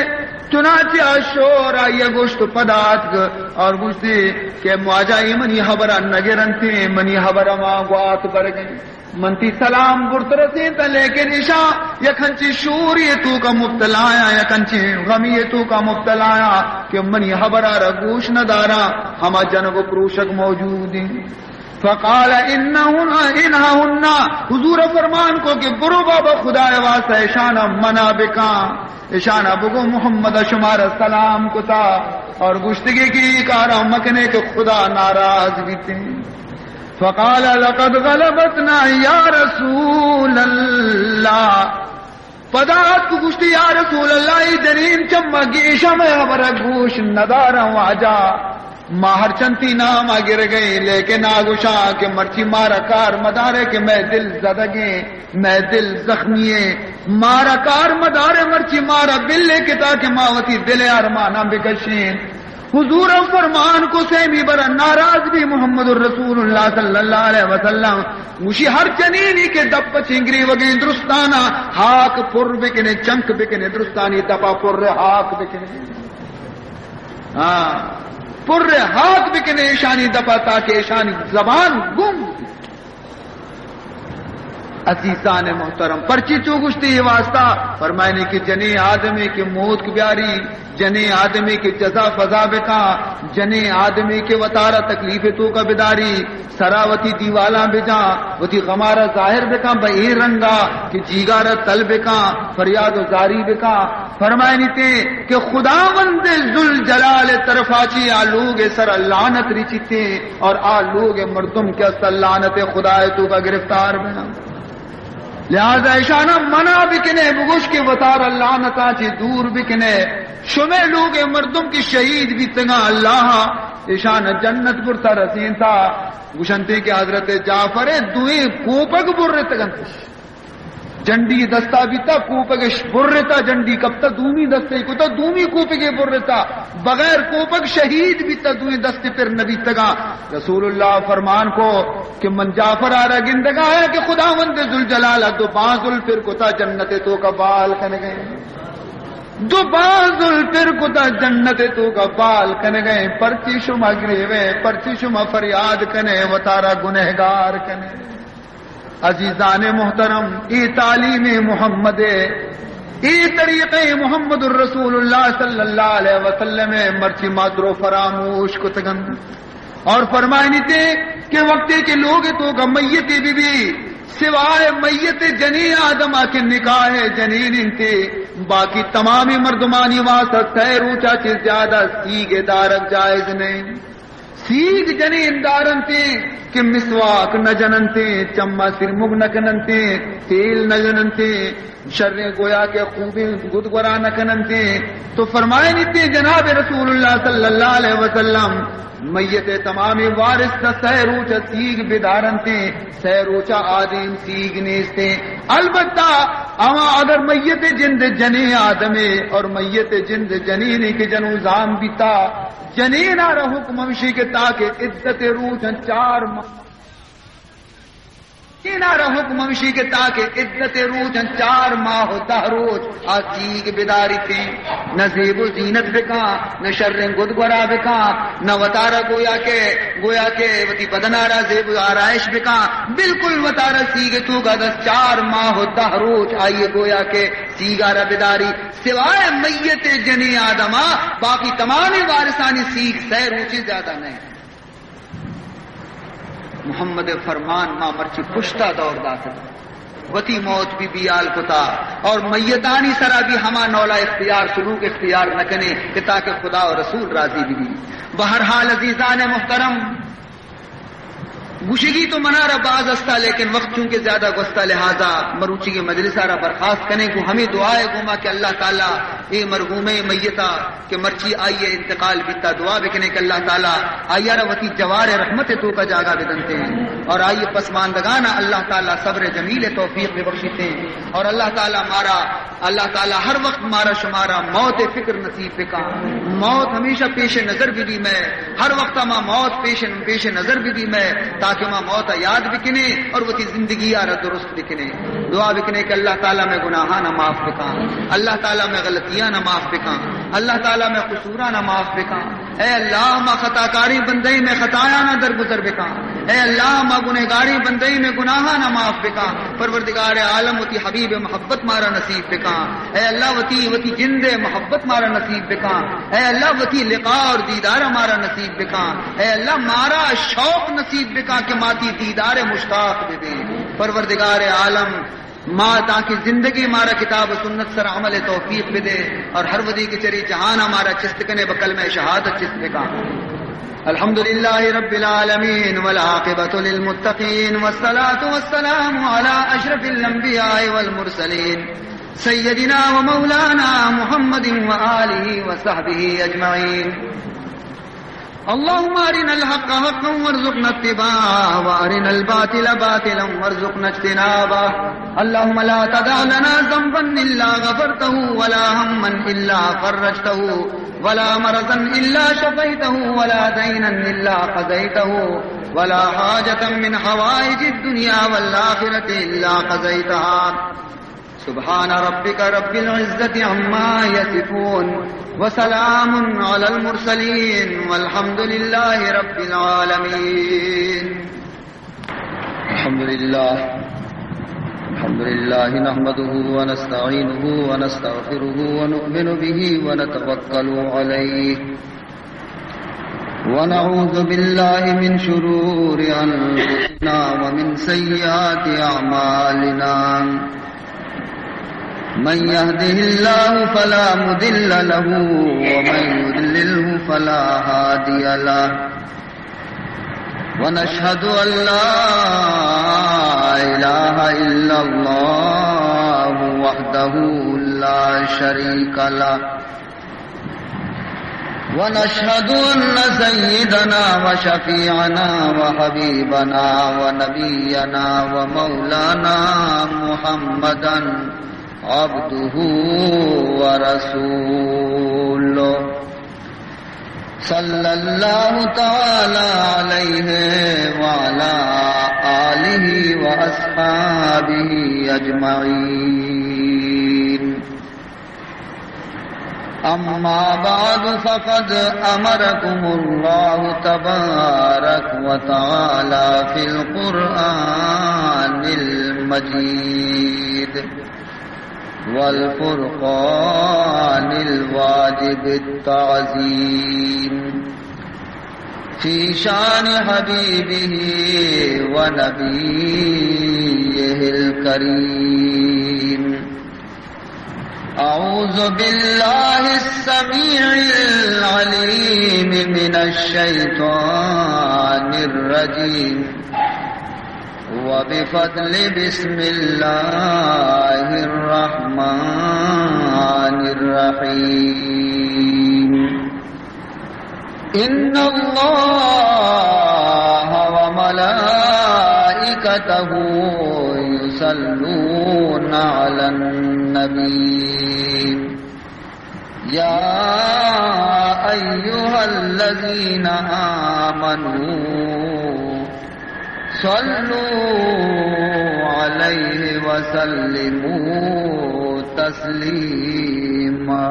چنانچہ شور آئیے گوشت پدات اور گوشتی کہ مواجائی منی حبرہ نگرنتی منی حبرہ ماں گوات برگئی منتی سلام برترسی تا لیکن عشاء یکنچی شوری تو کا مبتلایا یکنچی غمی تو کا مبتلایا کہ منی حبرہ رگوش ندارا ہما جنگ و پروشک موجودی۔ فقال انہن حضور فرمان کو کہ برو بابا خدا واسطہ اشانہ منا بکا، اشانہ بگو محمد شمار السلام کو تا اور گشتگی کی کارا مکنے کے خدا ناراض بھی تھے۔ فقال لقد غلبتنا یا رسول اللہ، پدات کو گشتی یا رسول اللہ جنین چمگی شمع برگوش ندارا واجا ماہر چنتی نام گر گئی لیکن آگوشا کہ مرچی مارا کار مدارے کہ میں دل زدگے میں دل زخمیے مارا کار مدارے مرچی مارا بلے کتا کہ ماوتی دل ارمانا بکشین۔ حضور فرمان کو سیمی برا ناراض بھی محمد الرسول اللہ صلی اللہ علیہ وسلم مشی ہر جنینی کے دپ چنگری وگی درستانا ہاک پر بکنے چنک بکنے درستانی دپا پر ہاک بکنے پر ہاتھ بکنے ایشانی دپا تاکہ ایشانی زبان گم۔ عزیزان محترم پرچی چو گشتی یہ واسطہ فرمائنے کی جنے آدمی کی موت کی بیاری، جنے آدمی کی جزا فضا بکا، جنے آدمی کے وطارہ تکلیف تو کا بداری سراوتی دیوالا بجا وتی غمارہ ظاہر بکا بئی رنگا کہ جیگارہ تل بکا فریاد و زاری بکا۔ فرمائنی تے کہ خداوند ذوالجلال طرفاچی آلوگ سر لعنت ریچتے اور آلوگ مردم کے اصل لعنت خدا تو کا گرفتار بنا، لہذا اشانہ منا بکنے بگوش کے وطار لعنتا چی دور بکنے شمع لوگ مردم کی شہید بھی تنگا اللہ اشانہ جنت برتا رسین تھا گشنتے کے حضرت جعفر دوئیں کوپک برت گنتش جنڈی دستا بھی تا کوپک برتا جنڈی کب تا دومی دستے کو تا دومی کوپک برتا بغیر کوپک شہید بھی تا دوئیں دستے پر نبی تگا۔ رسول اللہ فرمان کو کہ من جعفر آرہ گندگا ہے کہ خداوند ذوالجلال دو بازل پھر کو تا جنت تو کا بال کن گئے، دو بازل پھر کو تا جنت تو کا بال کن گئے، پرچی شما گریوے پرچی شما فریاد کنے وطارہ گنہگار کنے۔ عزیزان محترم ای تعلیم محمد ای طریق محمد الرسول اللہ صلی اللہ علیہ وسلم مرچی مادرو فراموش کو تگن اور فرمائنی تھے کہ وقتے کے لوگ تو کا میت بی سوائے میت جنی آدم کے نکاح جنین انتے باقی تمامی مردمانی واسط سیر اونچا چیز زیادہ سیگ دارک جائز نہیں۔ سیگ جنین دارنتے کہ مسواک نہ جننتے چما سر مگ نہ کننتے تیل نہ جننتے شر گویا کے خوبی گدگرا نہ کننتے تو فرمائے نیتے جناب رسول اللہ صلی اللہ علیہ وسلم میت تمامی وارث کا سہروچا سیگ بدارنتے سہروچا آدم سیگ نیستے البتہ اما اگر میت جند جنے آدمے اور میت جند جنینی کے جنو زام بیتا جنین آ رہا حکم ہمشی کے تاکہ عدت روح چار کنارہ حکم ہمشی کے تاکہ عدت روز 4 ماہ ہوتا روز آتی کی بیداری تھے نہ زیب و زینت بکا نہ شرن گدگرا بکا نہ وطارہ گویا کے وتی بدنارا زیب و آرائش بکا بالکل وطارہ سیگے تو کا 4 ماہ ہوتا روز آئیے گویا کے سیگارہ بیداری سوائے میت جنی آدمہ باقی تمام وارثانی سیکھ سہ روچی زیادہ نہیں محمد فرمان ماں مرچی پشتہ دور داخل وتی موت بھی بیال کتا اور میتانی سرا بھی ہما نولا اختیار سلوک اختیار نہ کنے کہ تاکہ خدا و رسول راضی بھی بہرحال عزیزان محترم گوشگی تو منارہ باز استا لیکن وقت چونکہ زیادہ گستا لہذا مروچی کے مجلس آرہ برخاست کرنے کو ہمیں دعائے گما کہ اللہ تعالیٰ اے مرحوم میتا کہ مرچی آئیے انتقال بیتا دعا بکنے کہ اللہ تعالیٰ آئیے روتی جوار رحمت تو کا جاگا بدنتے ہیں اور آئیے پسماندگانا اللہ تعالیٰ صبر جمیل توفیق میں بخشتے ہیں اور اللہ تعالیٰ ہر وقت مارا شمارا موت فکر نصیب بکا موت ہمیشہ پیش نظر بھی میں ہر وقت ماں موت پیش نظر بھی میں تاکہ ماں موت یاد بکنے اور وہ زندگی آرہ درست بکنے دعا بکنے کہ اللہ تعالیٰ میں گناہاں نہ معاف بکا اللہ تعالیٰ میں غلطیاں نہ معاف بکا اللہ تعالیٰ میں قصوراں نہ معاف بکا اے اللہ ماں خطا کاری بندئی میں خطایا نہ درگزر بکا اے اللہ ماں گنہگاری بندئی میں گناہاں نہ معاف بکا پروردگار عالم وتی حبیب محبت مارا نصیب بکا اے اللہ وتی جند محبت مارا نصیب بکا اے اللہ وتی لقاء اور دیدار مارا نصیب بکا اے اللہ مارا شوق نصیب بکا کہ ماتی دیدار مشتاق دے دے پروردگار عالم ماں تاکہ زندگی مارا کتاب و سنت سر عمل توفیق بھی دے اور ہر ودی کی چری جہان ہمارا چست کنے بکلمہ شہادت چست بکا الحمدللہ رب العالمین والعاقبۃ للمتقین والصلاة والسلام علی اشرف الانبیاء والمرسلین سیدنا و مولانا محمد وآلہ وصحبہ اجمعین اللهم أرنا الحق حقا وارزقنا اتباعه وأرنا الباطل باطلا وارزقنا اجتنابه اللهم لا تدع لنا ذنبا إلا غفرته ولا هما إلا فرجته ولا مرضا إلا شفيته ولا دينا إلا قضيته ولا حاجة من حوائج الدنيا والآخرة إلا قضيتها سبحان ربك رب العزة عما يصفون وسلام على المرسلين والحمد لله رب العالمين الحمد لله نحمده ونستعينه ونستغفره ونؤمن به ونتوكل عليه ونعوذ بالله من شرور أنفسنا ومن سيئات أعمالنا من يهده الله فلا مضل له ومن يضلله فلا هادي له ونشهد أن لا إله إلا الله وحده لا شريك له ونشهد أن سيدنا وشفيعنا وحبيبنا ونبينا ومولانا محمدا عبده ورسوله صلى الله تعالى عليه وعلى آله وأصحابه أجمعين أما بعد فقد أمركم الله تبارك وتعالى في القرآن المجيد والفرقان الواجب التعظيم في شان حبيبه ونبيه الكريم أعوذ بالله السميع العليم من الشيطان الرجيم وبفضل بسم الله الرحمن الرحيم إن الله وملائكته يصلون على النبي يا أيها الذين آمنوا صلوا علیہ وسلموا تسلیما.